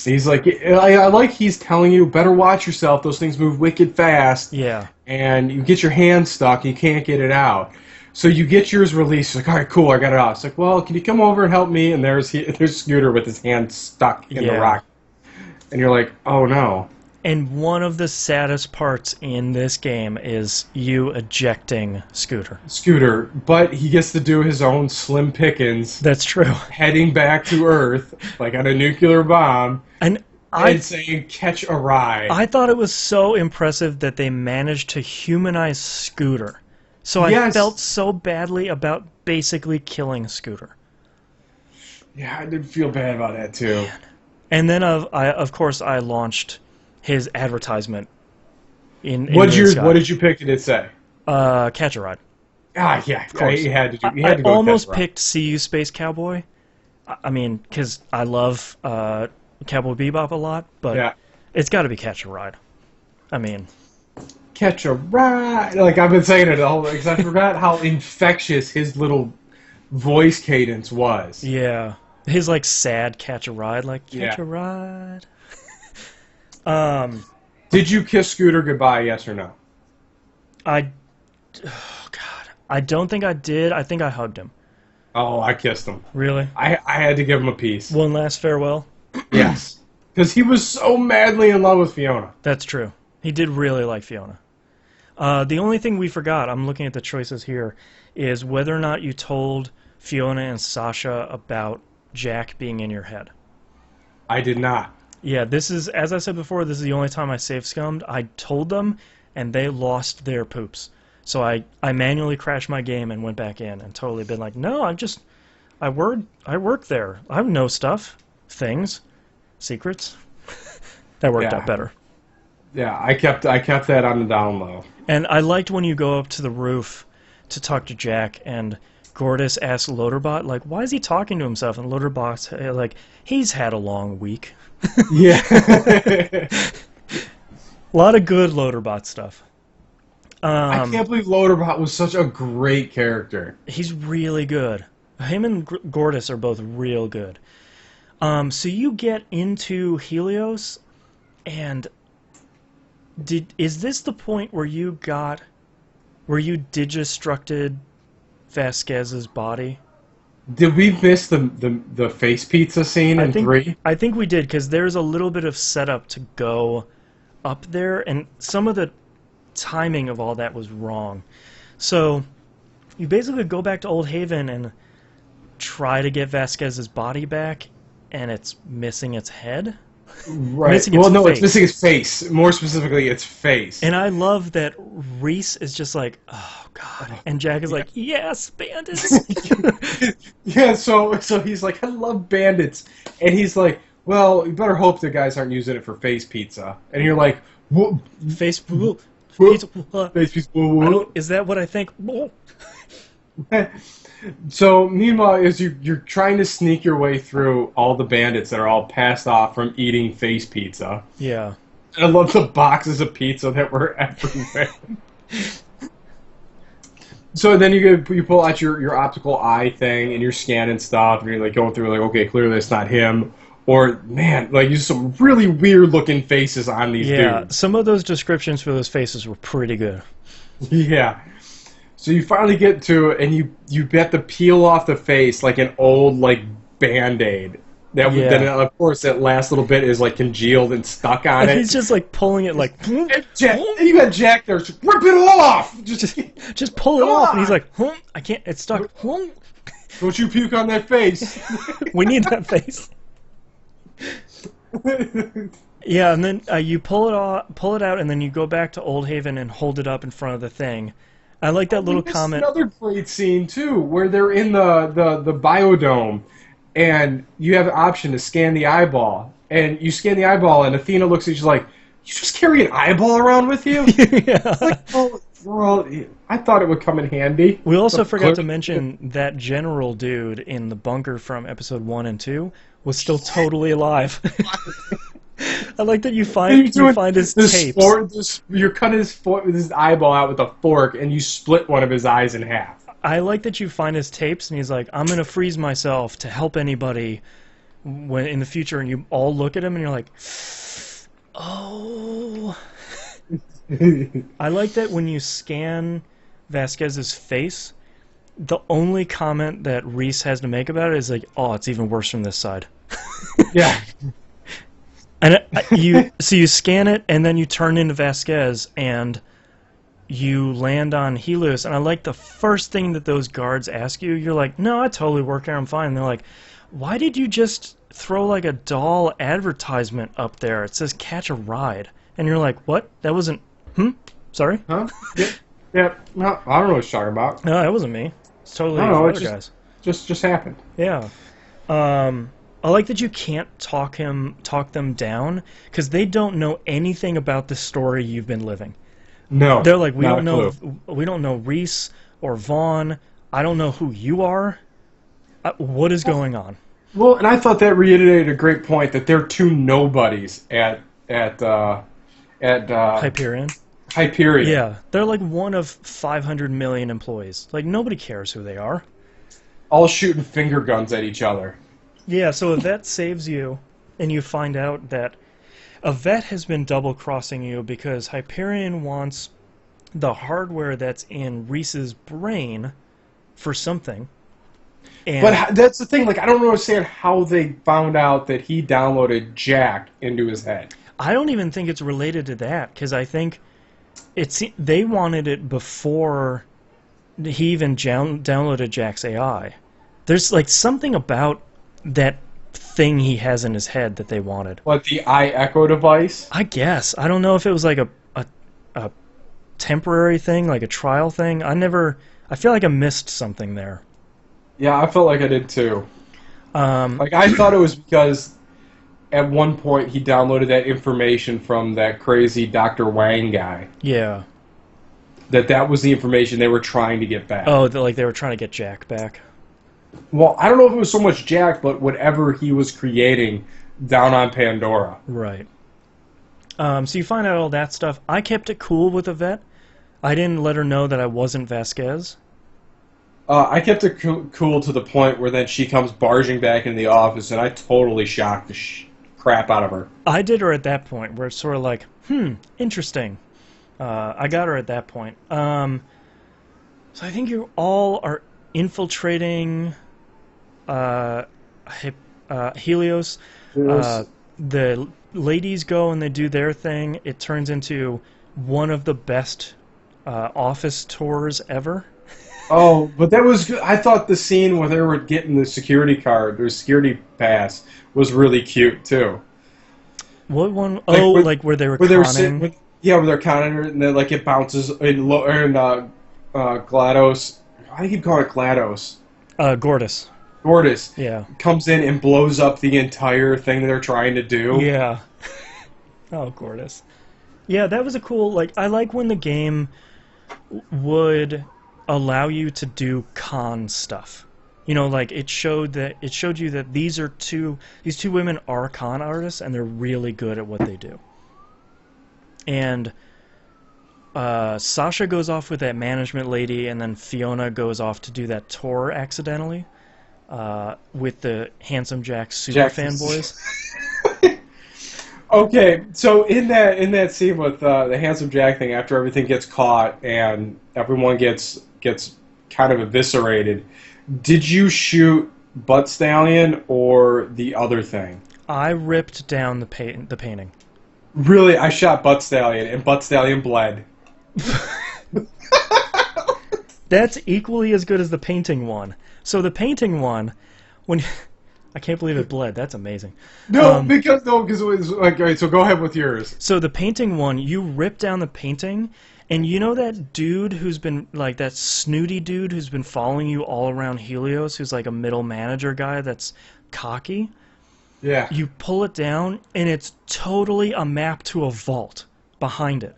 He's like, I like he's telling you, better watch yourself. Those things move wicked fast. Yeah. And you get your hand stuck, you can't get it out. So you get yours released. You're like, all right, cool, I got it out. It's like, well, can you come over and help me? And there's Scooter with his hand stuck in the rock. And you're like, oh no. And one of the saddest parts in this game is you ejecting Scooter. But he gets to do his own Slim Pickens. That's true. Heading back to Earth, like on a nuclear bomb, and saying, catch a ride. I thought it was so impressive that they managed to humanize Scooter. So I felt so badly about basically killing Scooter. Yeah, I did feel bad about that too. Man. And then, of course, I launched his advertisement. What did you pick? Did it say? Catch a Ride. Ah, yeah, of course. You had to go. I almost picked See You Space Cowboy. I mean, because I love Cowboy Bebop a lot, but it's got to be Catch a Ride. I mean, Catch a Ride. Like I've been saying it all, because I forgot how infectious his little voice cadence was. Yeah, his like sad Catch a Ride, like Catch a Ride. Did you kiss Scooter goodbye? Yes or no? Oh God, I don't think I did. I think I hugged him. Oh, I kissed him. Really? I had to give him a piece. One last farewell? Yes. Because he was so madly in love with Fiona. That's true. He did really like Fiona. The only thing we forgot, I'm looking at the choices here, is whether or not you told Fiona and Sasha about Jack being in your head. I did not. Yeah, this is, as I said before, this is the only time I save scummed. I told them, and they lost their poops. So I manually crashed my game and went back in and totally been like, no, I work there. I know stuff, things, secrets. That worked out better. Yeah, I kept that on the down low. And I liked when you go up to the roof to talk to Jack, and Gortys asks Loaderbot, like, why is he talking to himself? And Loaderbot's like, he's had a long week. Yeah. A lot of good Loaderbot stuff. I can't believe Loaderbot was such a great character. He's really good. Him and Gortys are both real good. So you get into Helios, and is this the point where you digistructed Vasquez's body? Did we miss the face pizza scene in 3? I think we did, because there's a little bit of setup to go up there, and some of the timing of all that was wrong. So you basically go back to Old Haven and try to get Vasquez's body back, and it's missing its head. Right. It's missing its face. More specifically, its face. And I love that Reese is just like, oh God, and Jack is like, yes, bandits. Yeah. So he's like, I love bandits, and he's like, well, you better hope the guys aren't using it for face pizza. And you're like, what? Face pizza. Face pizza. Is that what I think? So, meanwhile, as you're trying to sneak your way through all the bandits that are all passed off from eating face pizza. Yeah. I love the boxes of pizza that were everywhere. So then you pull out your optical eye thing, and you're scanning stuff, and you're like going through, like, okay, clearly it's not him. Or, man, like, you some really weird-looking faces on these dudes. Yeah, some of those descriptions for those faces were pretty good. Yeah. So you finally get to it, and you have to peel off the face like an old, like, Band-Aid. Then, of course, that last little bit is, like, congealed and stuck on it. He's just, like, pulling it, like... And you got Jack there, just rip it off! Just pull it off, and he's like, I can't, it's stuck. Don't you puke on that face. We need that face. Yeah, and then you pull it out, and then you go back to Old Haven and hold it up in front of the thing. I like that little comment. Another great scene too, where they're in the biodome, and you have an option to scan the eyeball, and you scan the eyeball, and Athena looks at you, she's like, "You just carry an eyeball around with you?" Yeah. Like, well, I thought it would come in handy. We also forgot to mention that general dude in the bunker from episode 1 and 2 was still totally alive. I like that you You're doing find his this tapes. you're cutting his eyeball out with a fork, and you split one of his eyes in half. I like that you find his tapes, and he's like, "I'm gonna freeze myself to help anybody when in the future." And you all look at him, and you're like, "Oh." I like that when you scan Vasquez's face, the only comment that Reese has to make about it is like, "Oh, it's even worse from this side." Yeah. And so you scan it, and then you turn into Vasquez, and you land on Helios. And I like the first thing that those guards ask you. You're like, "No, I totally work here. I'm fine." And they're like, "Why did you just throw like a doll advertisement up there? It says catch a ride." And you're like, "What? That wasn't? Sorry? Huh? Yeah. Yeah. No, I don't know what you're talking about. No, that wasn't me. It's totally No, the it other guys." just happened. Yeah. I like that you can't talk them down because they don't know anything about the story you've been living. No. They're like, we not don't a know, clue. we don't know Reese or Vaughn. I don't know who you are. What is going on? Well, and I thought that reiterated a great point that they're two nobodies at Hyperion. Hyperion. Yeah, they're like one of 500 million employees. Like nobody cares who they are. All shooting finger guns at each other. Yeah, so if that saves you, and you find out that a vet has been double-crossing you because Hyperion wants the hardware that's in Reese's brain for something. And But that's the thing. Like, I don't understand how they found out that he downloaded Jack into his head. I don't even think it's related to that, because I think they wanted it before he even downloaded Jack's AI. There's like something about that thing he has in his head that they wanted. What, the eye echo device? I guess. I don't know if it was like a temporary thing, like a trial thing. I feel like I missed something there. Yeah, I felt like I did too. Um, Like, I thought it was because at one point he downloaded that information from that crazy Dr. Wang guy. yeah. That was the information they were trying to get back. Oh, like they were trying to get Jack back. Well, I don't know if it was so much Jack, but whatever he was creating down on Pandora. Right. So you find out all that stuff. I kept it cool with Yvette. I didn't let her know that I wasn't Vasquez. I kept it cool to the point where then she comes barging back into the office, and I totally shocked the crap out of her. I did her at that point, where it's sort of like, interesting. I got her at that point. So I think you all are infiltrating Helios. The ladies go and they do their thing. It turns into one of the best office tours ever. Oh, but that was good. I thought the scene where they were getting the security card, their security pass, was really cute too. What one? Like, Oh, like where they were Where they were conning. sitting, where they're counting her, and then like it bounces in GLaDOS. Why do you keep calling it GLaDOS? Gordis. Gordis. Yeah. Comes in and blows up the entire thing that they're trying to do. Yeah. Oh, Gordis. Yeah, that was a cool. Like, I like when the game would allow you to do con stuff. You know, like it showed you that these two women are con artists and they're really good at what they do. And Sasha goes off with that management lady, and then Fiona goes off to do that tour accidentally with the Handsome Jack super fanboys. Okay, so in that scene with the Handsome Jack thing, after everything gets caught and everyone gets kind of eviscerated, did you shoot Butt Stallion or the other thing? I ripped down the painting. Really, I shot Butt Stallion, and Butt Stallion bled. That's equally as good as the painting one. So the painting one, when I can't believe it bled. That's amazing. Because it was like, all right, so go ahead with yours. So the painting one, you rip down the painting, and you know that dude who's been like that snooty dude who's been following you all around Helios, who's like a middle manager guy that's cocky. Yeah. You pull it down, and it's totally a map to a vault behind it.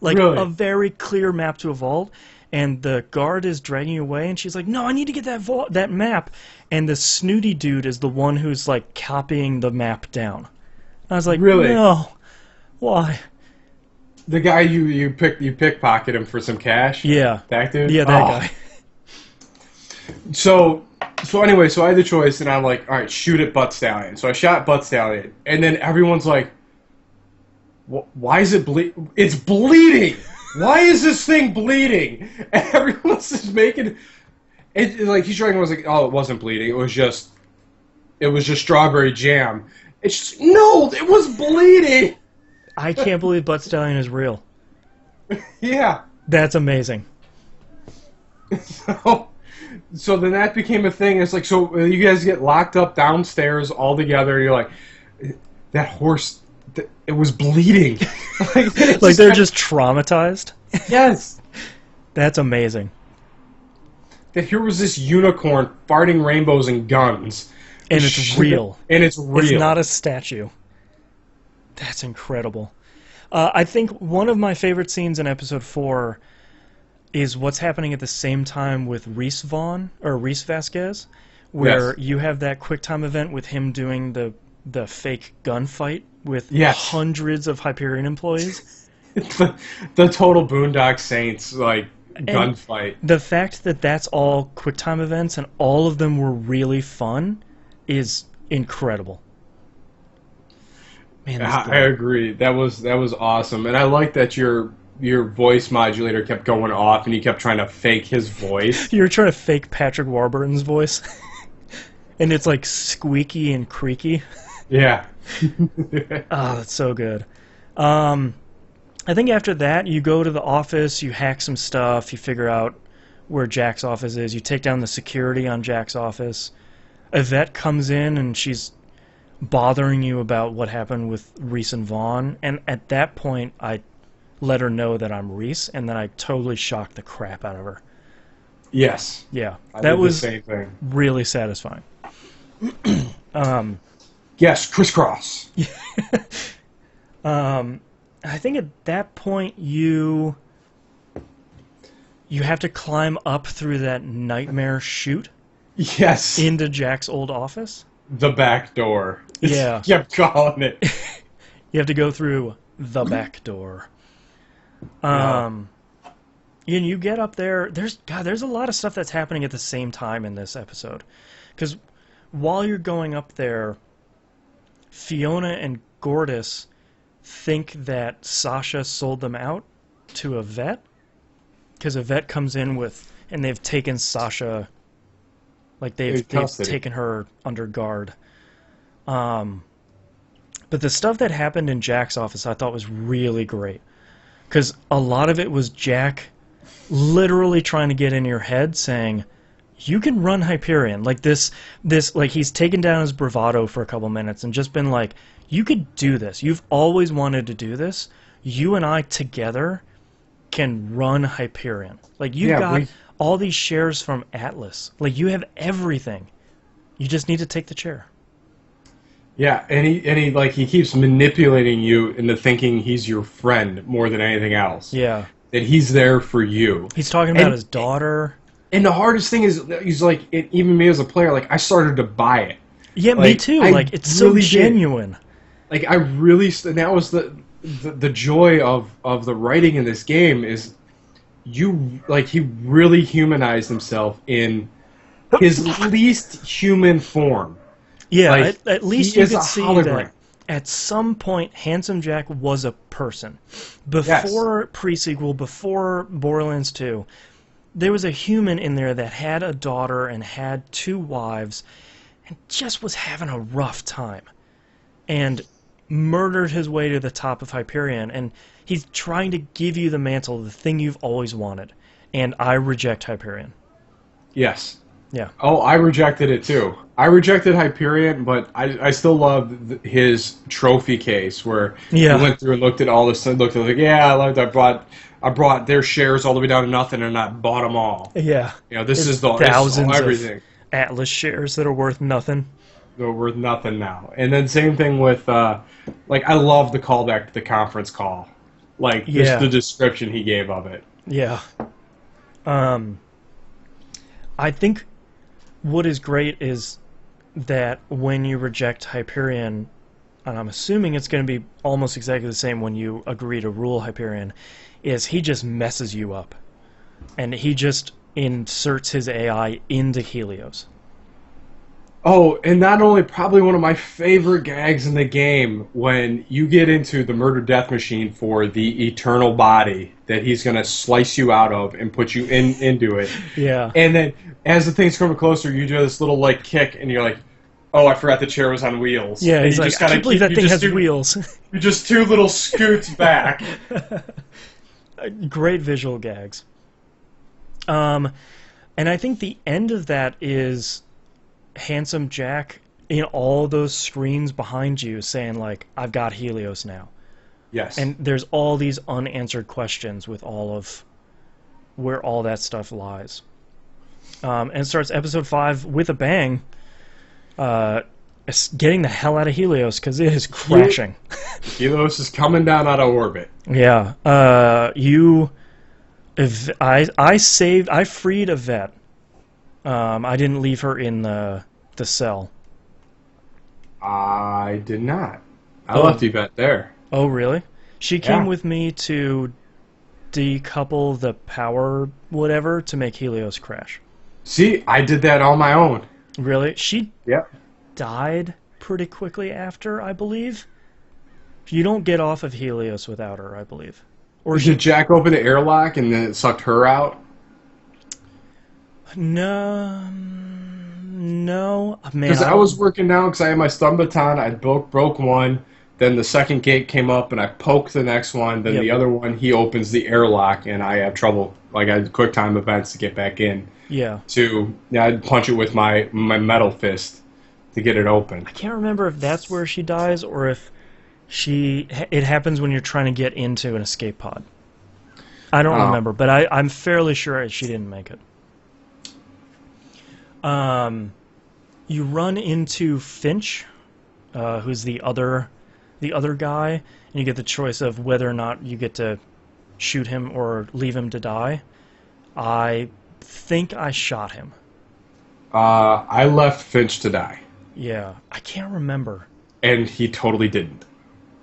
Like, really? A very clear map to a vault, and the guard is dragging you away, and she's like, no, I need to get that map. And the snooty dude is the one who's, like, copying the map down. I was like, Really? no, why? The guy you pickpocket him for some cash? Yeah. That dude? Yeah, that guy. So anyway, so I had the choice, and I'm like, all right, shoot at Butt Stallion. So I shot Butt Stallion, and then everyone's like, why is it bleed? It's bleeding! Why is this thing bleeding? And everyone's just making it like he's trying. Was like, oh, it wasn't bleeding. It was just strawberry jam. It's just, no, it was bleeding. I can't believe Butt Stallion is real. Yeah. That's amazing. So then that became a thing. It's like, so you guys get locked up downstairs all together. You're like, that horse, it was bleeding. Like they're just traumatized? Yes. That's amazing. That here was this unicorn farting rainbows and guns. And it's real. And it's real. It's not a statue. That's incredible. I think one of my favorite scenes in episode 4 is what's happening at the same time with Reese Vasquez, where you have that QuickTime event with him doing the fake gunfight with hundreds of Hyperion employees. the total Boondock Saints gunfight. The fact that that's all QuickTime events and all of them were really fun is incredible. Man, I agree. That was awesome, and I like that your voice modulator kept going off, and you kept trying to fake his voice. You were trying to fake Patrick Warburton's voice, and it's like squeaky and creaky. Yeah. Oh, that's so good. I think after that, you go to the office, you hack some stuff, you figure out where Jack's office is, you take down the security on Jack's office. Yvette comes in, and she's bothering you about what happened with Reese and Vaughn, and at that point, I let her know that I'm Reese, and then I totally shocked the crap out of her. Yes. Yeah. That was the same thing. Really satisfying. Yes, crisscross. I think at that point you have to climb up through that nightmare chute. Yes. Into Jack's old office. The back door. Yeah. Kept calling it. You have to go through the back door. And you get up there. There's a lot of stuff that's happening at the same time in this episode. Because while you're going up there, Fiona and Gordis think that Sasha sold them out to Yvette. Because Yvette comes in with, and they've taken Sasha, like they've taken her under guard. But the stuff that happened in Jack's office I thought was really great. Because a lot of it was Jack literally trying to get in your head saying, you can run Hyperion. Like this, like he's taken down his bravado for a couple minutes and just been like, you could do this. You've always wanted to do this. You and I together can run Hyperion. Like you've got all these shares from Atlas. Like you have everything. You just need to take the chair. Yeah, and he keeps manipulating you into thinking he's your friend more than anything else. Yeah. That he's there for you. He's talking about his daughter. And the hardest thing is, he's like, even me as a player, like, I started to buy it. Yeah, me too. Like, it's really so genuine. Like, I really, and that was the joy of the writing in this game is he really humanized himself in his least human form. Yeah, like, at least you could see that at some point Handsome Jack was a person. Before pre-sequel, before Borderlands 2, there was a human in there that had a daughter and had 2 wives and just was having a rough time. And murdered his way to the top of Hyperion, and he's trying to give you the mantle, the thing you've always wanted. And I reject Hyperion. Yes. Yeah. Oh, I rejected it too. I rejected Hyperion, but I still love his trophy case where he went through and looked at all this and looked at like, yeah, I brought their shares all the way down to nothing and I bought them all. Yeah. You know, this is thousands everything. Of Atlas shares that are worth nothing. They're worth nothing now. And then same thing with I love the callback to the conference call. Like just the description he gave of it. Yeah. I think what is great is that when you reject Hyperion, and I'm assuming it's going to be almost exactly the same when you agree to rule Hyperion, is he just messes you up. And he just inserts his AI into Helios. Oh, and not only, probably one of my favorite gags in the game, when you get into the murder death machine for the eternal body that he's going to slice you out of and put you into it. Yeah. And then as the thing's coming closer, you do this little like kick, and you're like, "Oh, I forgot the chair was on wheels." Yeah, and he's you like, just I can't believe that thing has wheels. You just 2 little scoots back. Great visual gags. And I think the end of that is Handsome Jack in all those screens behind you saying, like, I've got Helios now. Yes. And there's all these unanswered questions with all of where all that stuff lies. And it starts episode 5 with a bang, getting the hell out of Helios because it is crashing. Helios is coming down out of orbit. Yeah. I freed Yvette. I didn't leave her in the cell. I did not. I left Yvette there. Oh, really? She came with me to decouple the power whatever to make Helios crash. See, I did that on my own. Really? She Yep. died pretty quickly after, I believe. You don't get off of Helios without her, I believe. Or Did Jack open the airlock and then it sucked her out? No, man. Because I was working down because I had my stun baton. I broke one. Then the second gate came up and I poked the next one. Then the other one, he opens the airlock and I have trouble. Like, I had quick time events to get back in. Yeah. I'd punch it with my metal fist to get it open. I can't remember if that's where she dies or if it happens when you're trying to get into an escape pod. I don't remember, but I'm fairly sure she didn't make it. You run into Finch, who's the other guy, and you get the choice of whether or not you get to shoot him or leave him to die. I think I shot him. I left Finch to die. Yeah, I can't remember. And he totally didn't.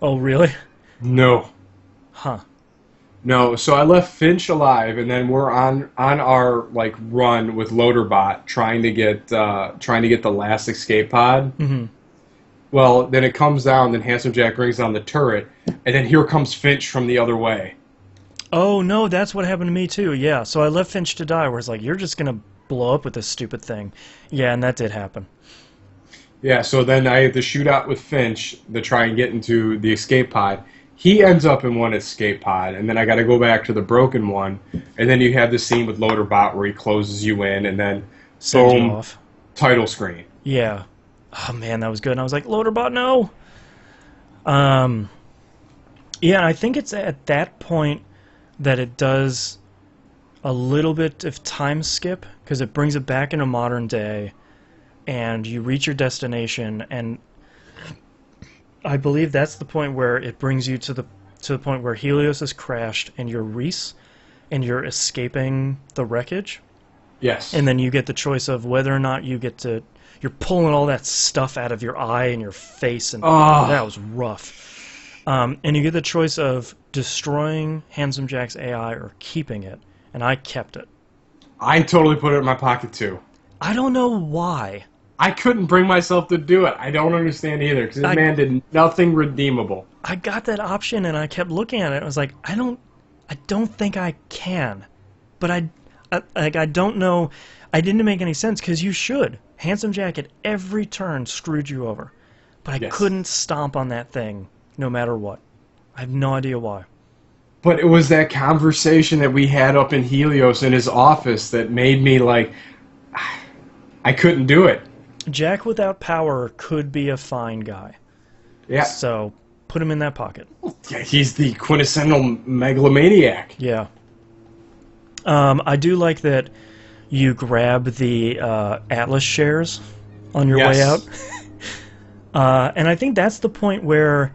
Oh, really? No. Huh. No, so I left Finch alive, and then we're on our like run with Loaderbot trying to get the last escape pod. Mm-hmm. Well, then it comes down, then Handsome Jack brings down the turret, and then here comes Finch from the other way. Oh no, that's what happened to me too. Yeah, so I left Finch to die, where it's like you're just gonna blow up with this stupid thing. Yeah, and that did happen. Yeah, so then I had to shoot out with Finch to try and get into the escape pod. He ends up in one escape pod, and then I got to go back to the broken one, and then you have the scene with Loaderbot where he closes you in, and then Sends you boom, off. title screen. Yeah. Oh man, that was good. And I was like, Loaderbot, no. Yeah, and I think it's at that point that it does a little bit of time skip because it brings it back into modern day, and you reach your destination, and I believe that's the point where it brings you to the point where Helios has crashed and you're Reese and you're escaping the wreckage. Yes. And then you get the choice of whether or not you're pulling all that stuff out of your eye and your face, and that was rough. And you get the choice of destroying Handsome Jack's AI or keeping it, and I kept it. I totally put it in my pocket too. I don't know why. I couldn't bring myself to do it. I don't understand either, because this man did nothing redeemable. I got that option, and I kept looking at it. I was like, I don't think I can. But I don't know. I didn't make any sense, because you should. Handsome Jack at every turn screwed you over. But I couldn't stomp on that thing, no matter what. I have no idea why. But it was that conversation that we had up in Helios in his office that made me like, I couldn't do it. Jack without power could be a fine guy. Yeah. So put him in that pocket. Yeah, he's the quintessential megalomaniac. Yeah. I do like that you grab the Atlas shares on your way out. And I think that's the point where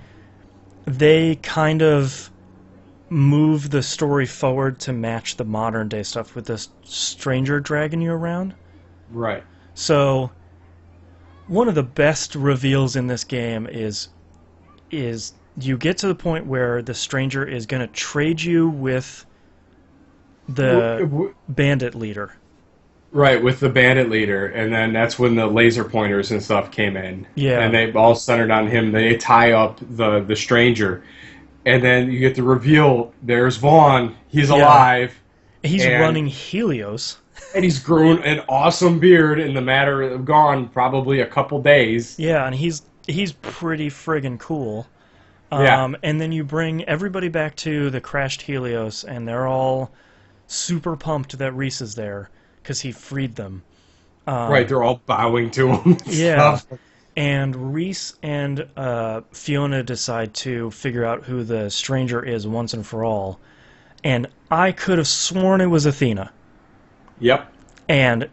they kind of move the story forward to match the modern day stuff with this stranger dragging you around. Right. So one of the best reveals in this game is is you get to the point where the stranger is going to trade you with the bandit leader. Right, with the bandit leader, and then that's when the laser pointers and stuff came in. Yeah. And they all centered on him. They tie up the stranger. And then you get the reveal, there's Vaughn, he's alive. He's running Helios. And he's grown an awesome beard in the matter of probably a couple days. Yeah, and he's pretty friggin' cool. Yeah. And then you bring everybody back to the crashed Helios, and they're all super pumped that Reese is there because he freed them. Right, they're all bowing to him. Yeah. Stuff. And Reese and Fiona decide to figure out who the stranger is once and for all. And I could have sworn it was Athena. Yep. And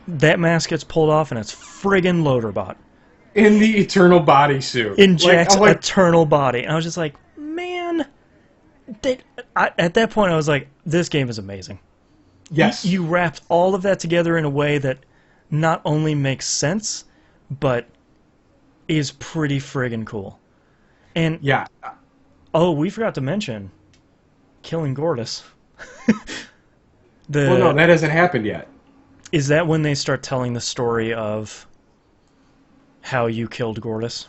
that mask gets pulled off, and it's friggin' Loaderbot. In the eternal bodysuit. In Jack's eternal body. And I was just like, man. At that point, I was like, this game is amazing. Yes. You wrapped all of that together in a way that not only makes sense, but is pretty friggin' cool. And yeah. Oh, we forgot to mention killing Gortys. Well, no, that hasn't happened yet. Is that when they start telling the story of how you killed Gortys?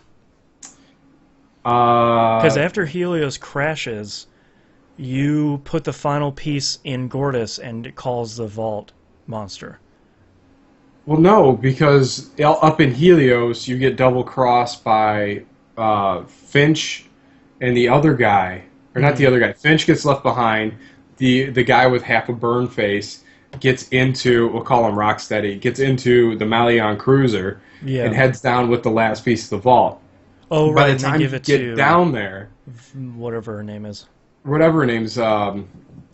Because after Helios crashes, you put the final piece in Gortys and it calls the Vault monster. Well, no, because up in Helios, you get double-crossed by Finch and the other guy. Or not the other guy. Finch gets left behind. The guy with half a burn face gets into, we'll call him Rocksteady, gets into the Malion cruiser and heads down with the last piece of the vault. Oh, By right. the time you get down there, whatever her name is. Whatever her name's,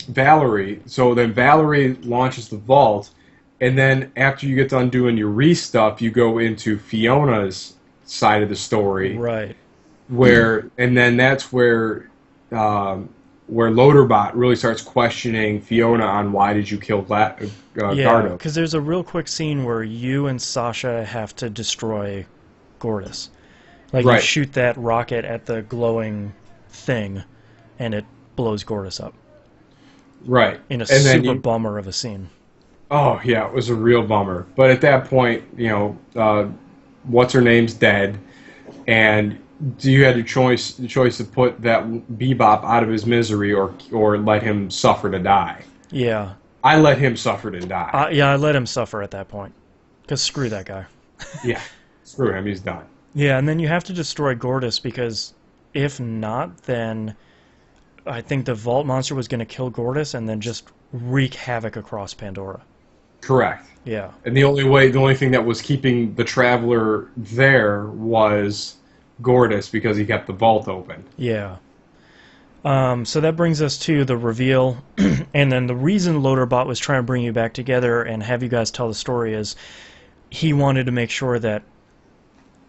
Valerie. So then Valerie launches the vault, and then after you get done doing your stuff, you go into Fiona's side of the story. Right. And then that's where Loaderbot really starts questioning Fiona on why did you kill Gardo. Yeah, because there's a real quick scene where you and Sasha have to destroy Gortys. Like, you shoot that rocket at the glowing and it blows Gortys up. Right. In a super bummer of a scene. Oh, yeah, it was a real bummer. But at that point, what's-her-name's dead, and you had the choice to put that Bebop out of his misery or let him suffer to die. Yeah. I let him suffer to die. Yeah, I let him suffer at that point. Because screw that guy. Yeah, screw him, he's done. Yeah, and then you have to destroy Gortys, because if not, then I think the Vault monster was going to kill Gortys and then just wreak havoc across Pandora. Correct. Yeah. And the only thing that was keeping the Traveler there was Gortys, because he kept the vault open. Yeah. So that brings us to the reveal, and then the reason Loaderbot was trying to bring you back together and have you guys tell the story is he wanted to make sure that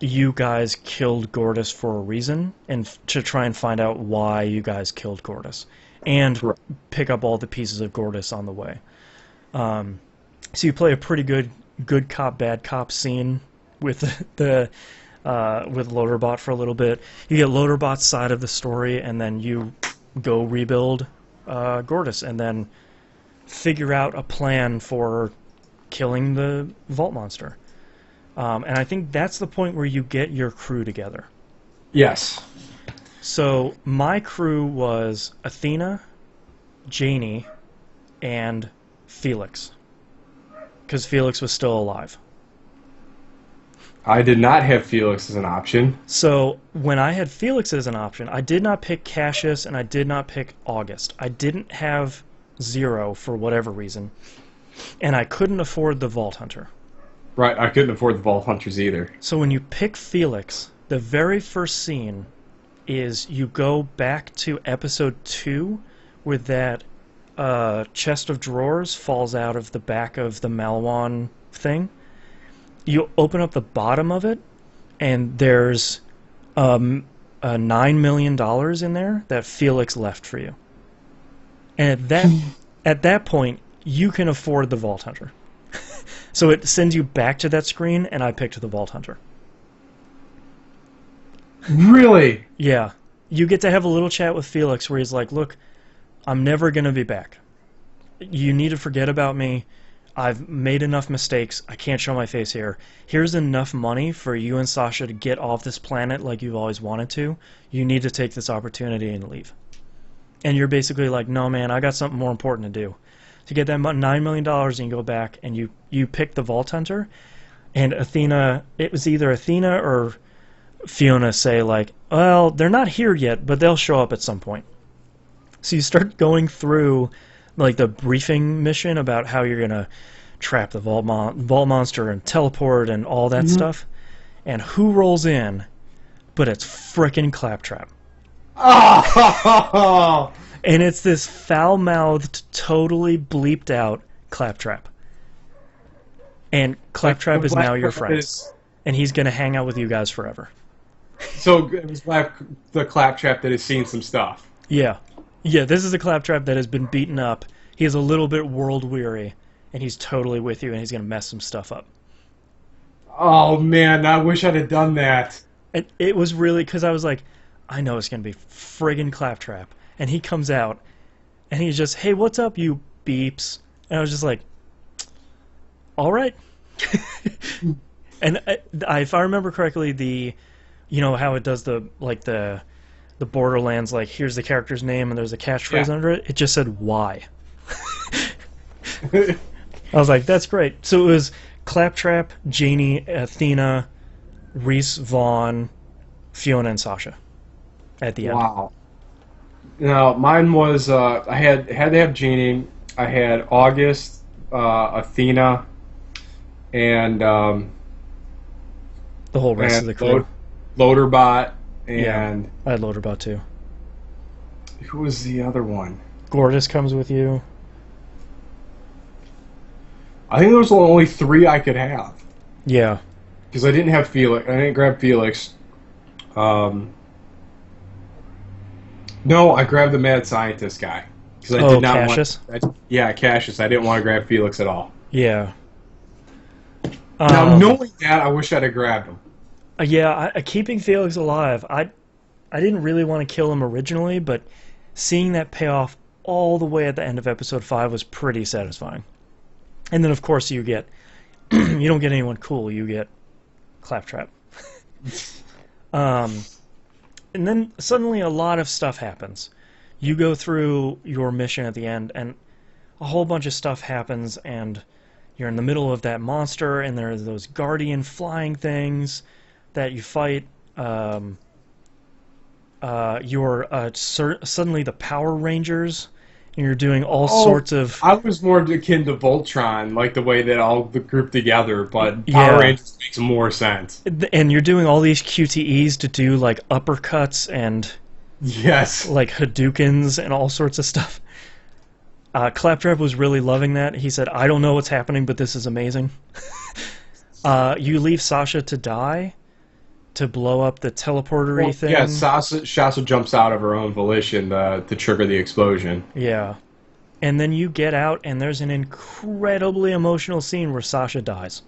you guys killed Gortys for a reason, and to try and find out why you guys killed Gortys, and pick up all the pieces of Gortys on the way. So you play a pretty good cop, bad cop scene with with Loaderbot for a little bit. You get Loaderbot's side of the story, and then you go rebuild Gortys, and then figure out a plan for killing the Vault monster. And I think that's the point where you get your crew together. Yes. So my crew was Athena, Janie, and Felix. Because Felix was still alive. I did not have Felix as an option. So when I had Felix as an option, I did not pick Cassius and I did not pick August. I didn't have Zero for whatever reason. And I couldn't afford the Vault Hunter. Right, I couldn't afford the Vault Hunters either. So when you pick Felix, the very first scene is you go back to episode 2 where that chest of drawers falls out of the back of the Malwan thing. You open up the bottom of it, and there's $9 million in there that Felix left for you. And at that point, you can afford the Vault Hunter. So it sends you back to that screen, and I picked the Vault Hunter. Really? Yeah. You get to have a little chat with Felix where he's like, look, I'm never going to be back. You need to forget about me. I've made enough mistakes. I can't show my face here. Here's enough money for you and Sasha to get off this planet like you've always wanted to. You need to take this opportunity and leave. And you're basically like, no, man, I got something more important to do. To get that $9 million, and you go back and you pick the Vault Hunter. And Athena, it was either Athena or Fiona say like, well, they're not here yet, but they'll show up at some point. So you start going through like the briefing mission about how you're going to trap the vault monster and teleport and all that stuff. And who rolls in? But it's frickin' Claptrap. Oh! And it's this foul-mouthed, totally bleeped out Claptrap. And Claptrap is now your friend. And he's going to hang out with you guys forever. So it was the Claptrap that has seen some stuff. Yeah. Yeah, this is a Claptrap that has been beaten up. He is a little bit world-weary, and he's totally with you, and he's going to mess some stuff up. Oh, man, I wish I'd have done that. And it was really, because I was like, I know it's going to be friggin' Claptrap. And he comes out, and he's just, hey, what's up, you beeps? And I was just like, all right. And if I remember correctly, you know how it does the Borderlands, like, here's the character's name, and there's a catchphrase under it? It just said, why? I was like, that's great. So it was Claptrap, Janie, Athena, Reese, Vaughn, Fiona, and Sasha at the end. Wow. Now, mine was, I had to have Janie, I had August, Athena, and the whole rest of the crew. Loaderbot, and... Yeah, I had Loaderbot too. Who was the other one? Gortys comes with you. I think there was only 3 I could have. Yeah. Because I didn't have Felix. I didn't grab Felix. No, I grabbed the mad scientist guy. Because I did not Cassius? Yeah, Cassius. I didn't want to grab Felix at all. Yeah. Now, knowing that, I wish I'd have grabbed him. Yeah, keeping Felix alive, I didn't really want to kill him originally, but seeing that payoff all the way at the end of episode 5 was pretty satisfying. And then, of course, you get... you don't get anyone cool, you get Claptrap. And then suddenly a lot of stuff happens. You go through your mission at the end, and a whole bunch of stuff happens, and you're in the middle of that monster, and there are those guardian flying things that you fight. You're suddenly the Power Rangers, and you're doing all sorts of... I was more akin to Voltron, like the way that all the group together, but Power Rangers makes more sense. And you're doing all these QTEs to do, like, uppercuts and... Yes. Like Hadoukens and all sorts of stuff. Claptrap was really loving that. He said, I don't know what's happening, but this is amazing. You leave Sasha to die to blow up the teleportery thing. Yeah, Sasha jumps out of her own volition to trigger the explosion. Yeah. And then you get out, and there's an incredibly emotional scene where Sasha dies.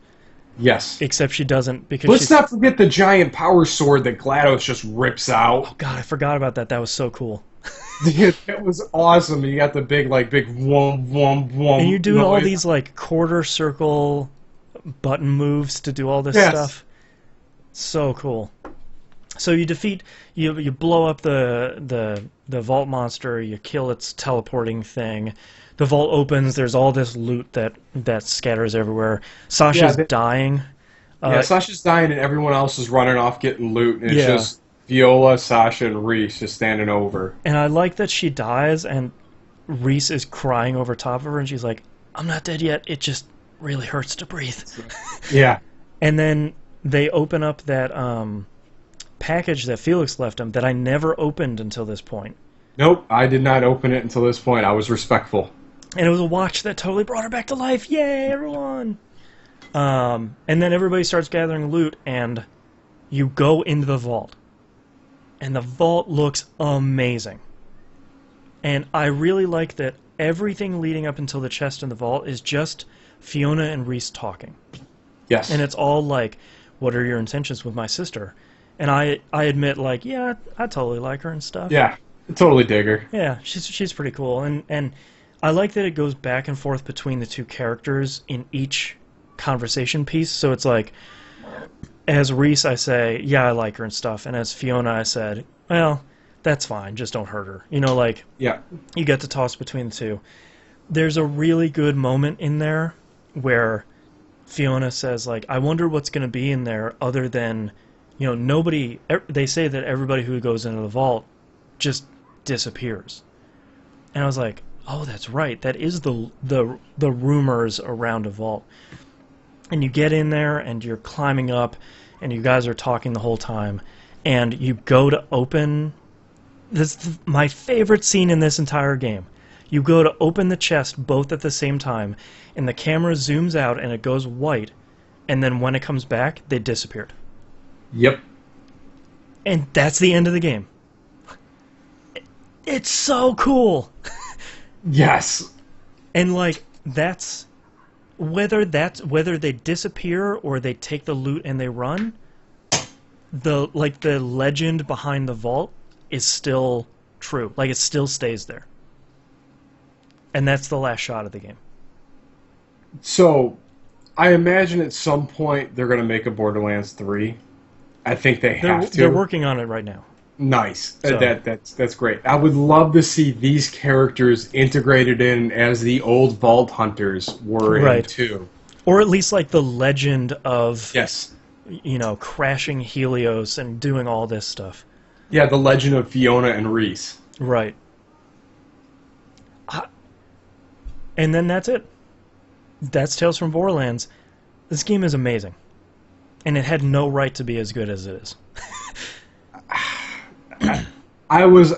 Yes. Except she doesn't, because Let's not forget the giant power sword that GLaDOS just rips out. Oh god, I forgot about that. That was so cool. It was awesome. You got the big whom, whom, whom. And you're doing all these, like, quarter circle button moves to do all this stuff. So cool. So you defeat, you blow up the vault monster, you kill its teleporting thing. The vault opens, there's all this loot that scatters everywhere. Sasha's dying. Sasha's dying and everyone else is running off getting loot. And it's just Viola, Sasha, and Reese just standing over. And I like that she dies and Reese is crying over top of her and she's like, I'm not dead yet, it just really hurts to breathe. Yeah. And then they open up that package that Felix left him that I never opened until this point. Nope, I did not open it until this point. I was respectful. And it was a watch that totally brought her back to life. Yay, everyone! And then everybody starts gathering loot, and you go into the vault. And the vault looks amazing. And I really like that everything leading up until the chest in the vault is just Fiona and Reese talking. Yes. And it's all like, what are your intentions with my sister? And I admit, like, yeah, I totally like her and stuff. Yeah, I totally dig her. Yeah, she's pretty cool, and I like that it goes back and forth between the two characters in each conversation piece. So it's like, as Reese, I say, yeah, I like her and stuff, and as Fiona, I said, well, that's fine, just don't hurt her. You know, like, Yeah. you get to toss between the two. There's a really good moment in there where Fiona says, like, I wonder what's going to be in there other than, you know, nobody. They say that everybody who goes into the vault just disappears, and I was like, oh, that's right. That is the rumors around a vault. And you get in there and you're climbing up, and you guys are talking the whole time, and you go to open. This is my favorite scene in this entire game. You go to open the chest both at the same time, and the camera zooms out and it goes white, and then when it comes back, they disappeared. Yep. And that's the end of the game. It's so cool. Yes. And like that's whether they disappear or they take the loot and they run, the legend behind the vault is still true. Like, it still stays there. And that's the last shot of the game. So, I imagine at some point they're going to make a Borderlands 3. I think they have to. They're working on it right now. Nice. So. That's great. I would love to see these characters integrated in as the old Vault Hunters were in 2. Or at least like the legend of, yes, you know, crashing Helios and doing all this stuff. Yeah, the legend of Fiona and Reese. Right. And then that's it. That's Tales from Borderlands. This game is amazing. And it had no right to be as good as it is. I was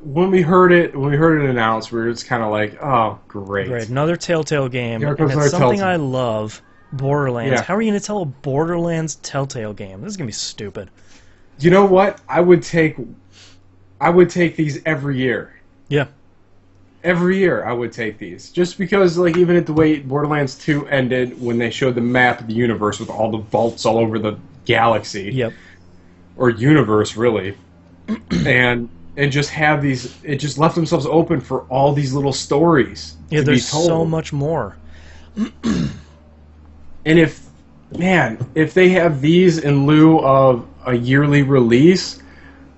when we heard it announced, we were just kind of like, oh, great. Great, another Telltale game. Here And comes it's something Telltale. I love, Borderlands. Yeah. How are you going to tell a Borderlands Telltale game? This is going to be stupid. You know what? I would take these every year. Yeah. Every year I would take these. Just because, like, even at the way Borderlands 2 ended, when they showed the map of the universe with all the vaults all over the galaxy. Yep. Or universe, really. and just have these... It just left themselves open for all these little stories Yeah, to be there's told. so much more. And if they have these in lieu of a yearly release,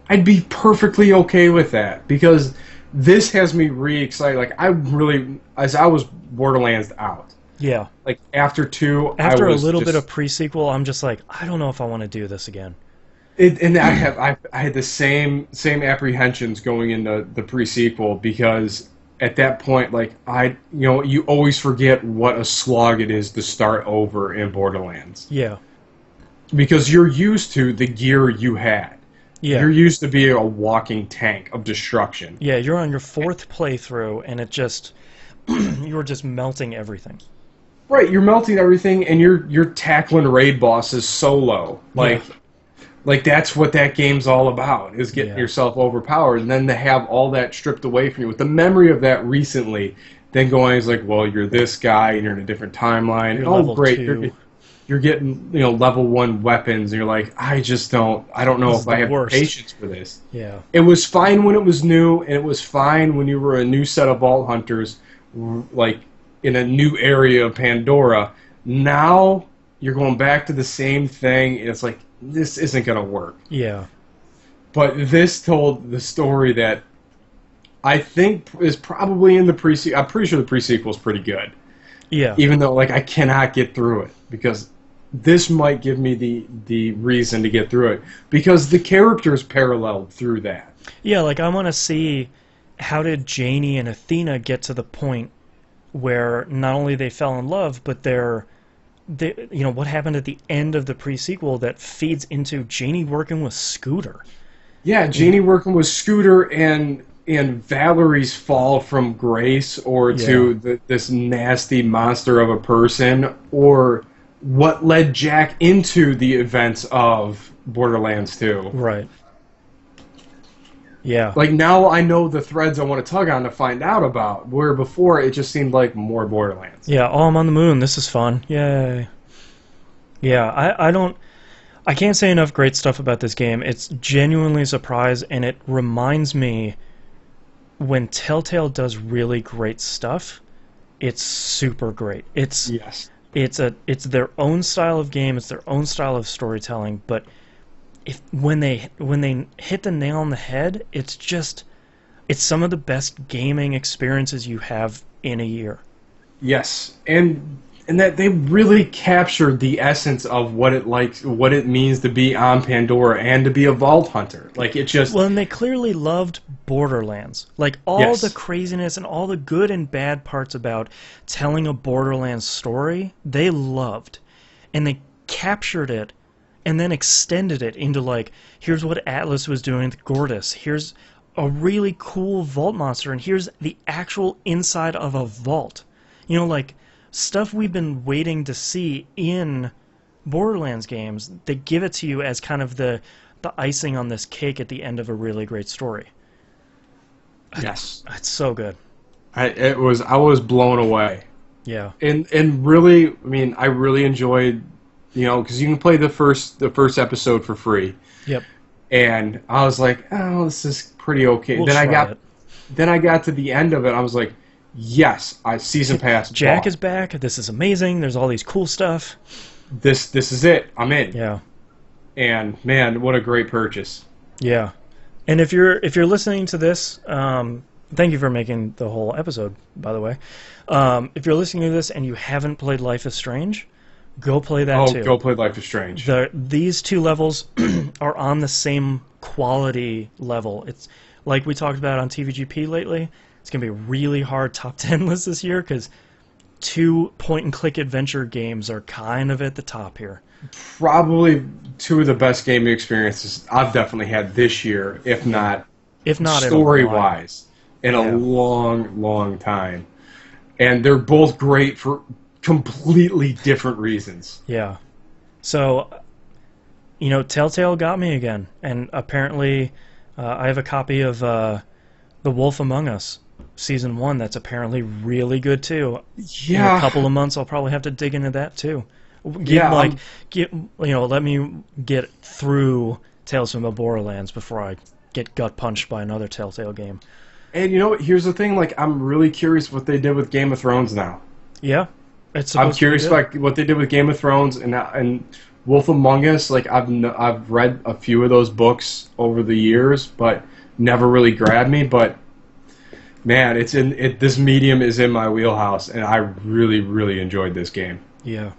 I'd be perfectly okay with that, because this has me re-excited. Like, I was Borderlands out. Yeah. Like, after 2, After I was a little just, bit of pre-sequel, I'm just like, I don't know if I want to do this again. and I had the same apprehensions going into the pre-sequel, because at that point, like, you always forget what a slog it is to start over in Borderlands. Yeah. Because you're used to the gear you had. Yeah. You're used to being a walking tank of destruction. Yeah, you're on your 4th playthrough, and it just... you were just melting everything. Right, you're melting everything, and you're tackling raid bosses solo. Like that's what that game's all about, is getting yourself overpowered. And then to have all that stripped away from you, with the memory of that recently, then going, it's like, well, you're this guy, and you're in a different timeline. You're oh, level great. 2. You're getting, level 1 weapons, and you're like, I don't know if I have patience for this. Yeah. It was fine when it was new, and it was fine when you were a new set of Vault Hunters, like, in a new area of Pandora. Now, you're going back to the same thing, and it's like, this isn't going to work. Yeah. But this told the story that I think is probably in the pre-sequel. I'm pretty sure the pre-sequel is pretty good. Yeah. Even though, like, I cannot get through it, because this might give me the reason to get through it, because the characters paralleled through that. Yeah, like, I want to see how did Janie and Athena get to the point where not only they fell in love, but what happened at the end of the pre-sequel that feeds into Janie working with Scooter. Yeah, Janie working with Scooter, and Valerie's fall from grace to this nasty monster of a person, or what led Jack into the events of Borderlands 2. Right. Yeah. Like, now I know the threads I want to tug on to find out about, where before it just seemed like more Borderlands. Yeah, oh, I'm on the moon. This is fun. Yay. Yeah, I I can't say enough great stuff about this game. It's genuinely a surprise, and it reminds me when Telltale does really great stuff, it's super great. Yes. It's their own style of game, it's their own style of storytelling, but when they hit the nail on the head, it's some of the best gaming experiences you have in a year. Yes, and that they really captured the essence of what it means to be on Pandora and to be a vault hunter. Like it just Well, and they clearly loved Borderlands. Like all Yes. the craziness and all the good and bad parts about telling a Borderlands story, they loved. And they captured it and then extended it into like, here's what Atlas was doing with Gortys. Here's a really cool vault monster, and here's the actual inside of a vault. You know, like stuff we've been waiting to see in Borderlands games. They give it to you as kind of the icing on this cake at the end of a really great story. yes, It's so good. I was blown away. Yeah. And really, I mean, I really enjoyed, because you can play the first episode for free. Yep. And I was like, oh, this is pretty okay. We'll then try it. I got to the end of it. I was like, yes, season pass. Jack bought. is back. This is amazing. There's all these cool stuff. This is it. I'm in. Yeah. And man, what a great purchase. Yeah. And if you're listening to this, thank you for making the whole episode, by the way. If you're listening to this and you haven't played Life is Strange, go play that too. Go play Life is Strange. These two levels are on the same quality level. It's like we talked about on TVGP lately. It's going to be a really hard top 10 list this year because 2 point-and-click adventure games are kind of at the top here. Probably 2 of the best gaming experiences I've definitely had this year, if not story-wise, in a long, long time. And they're both great for completely different reasons. Yeah. So, Telltale got me again. And apparently I have a copy of The Wolf Among Us Season 1 that's apparently really good, too. Yeah. In a couple of months, I'll probably have to dig into that, too. Let me get through Tales from the Borderlands before I get gut punched by another Telltale game. And you know what? Here's the thing. Like, I'm really curious what they did with Game of Thrones now. Yeah, I'm curious about what they did with Game of Thrones and Wolf Among Us. Like, I've read a few of those books over the years, but never really grabbed me. But man, this medium is in my wheelhouse, and I really, really enjoyed this game. Yeah.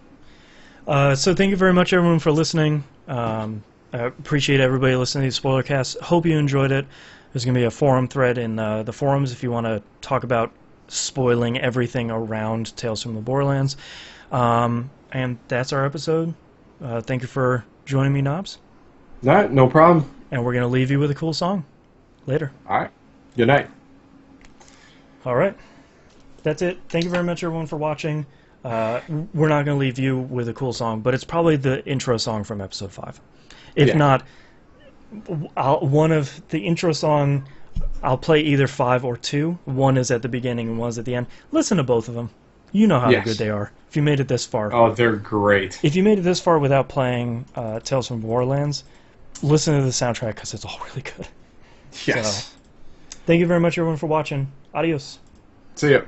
So thank you very much, everyone, for listening. I appreciate everybody listening to the Spoilercast. Hope you enjoyed it. There's going to be a forum thread in the forums if you want to talk about spoiling everything around Tales from the Borderlands. And that's our episode. Thank you for joining me, Knobs. No problem. And we're going to leave you with a cool song. Later. All right. Good night. All right. That's it. Thank you very much, everyone, for watching. We're not going to leave you with a cool song, but it's probably the intro song from episode 5. If not, one of the intro song, I'll play either 5 or 2. One is at the beginning and one's at the end. Listen to both of them. You know how good they are. If you made it this far. Oh, they're great. If you made it this far without playing Tales from Borderlands, listen to the soundtrack because it's all really good. Yes. So, thank you very much, everyone, for watching. Adios. See ya.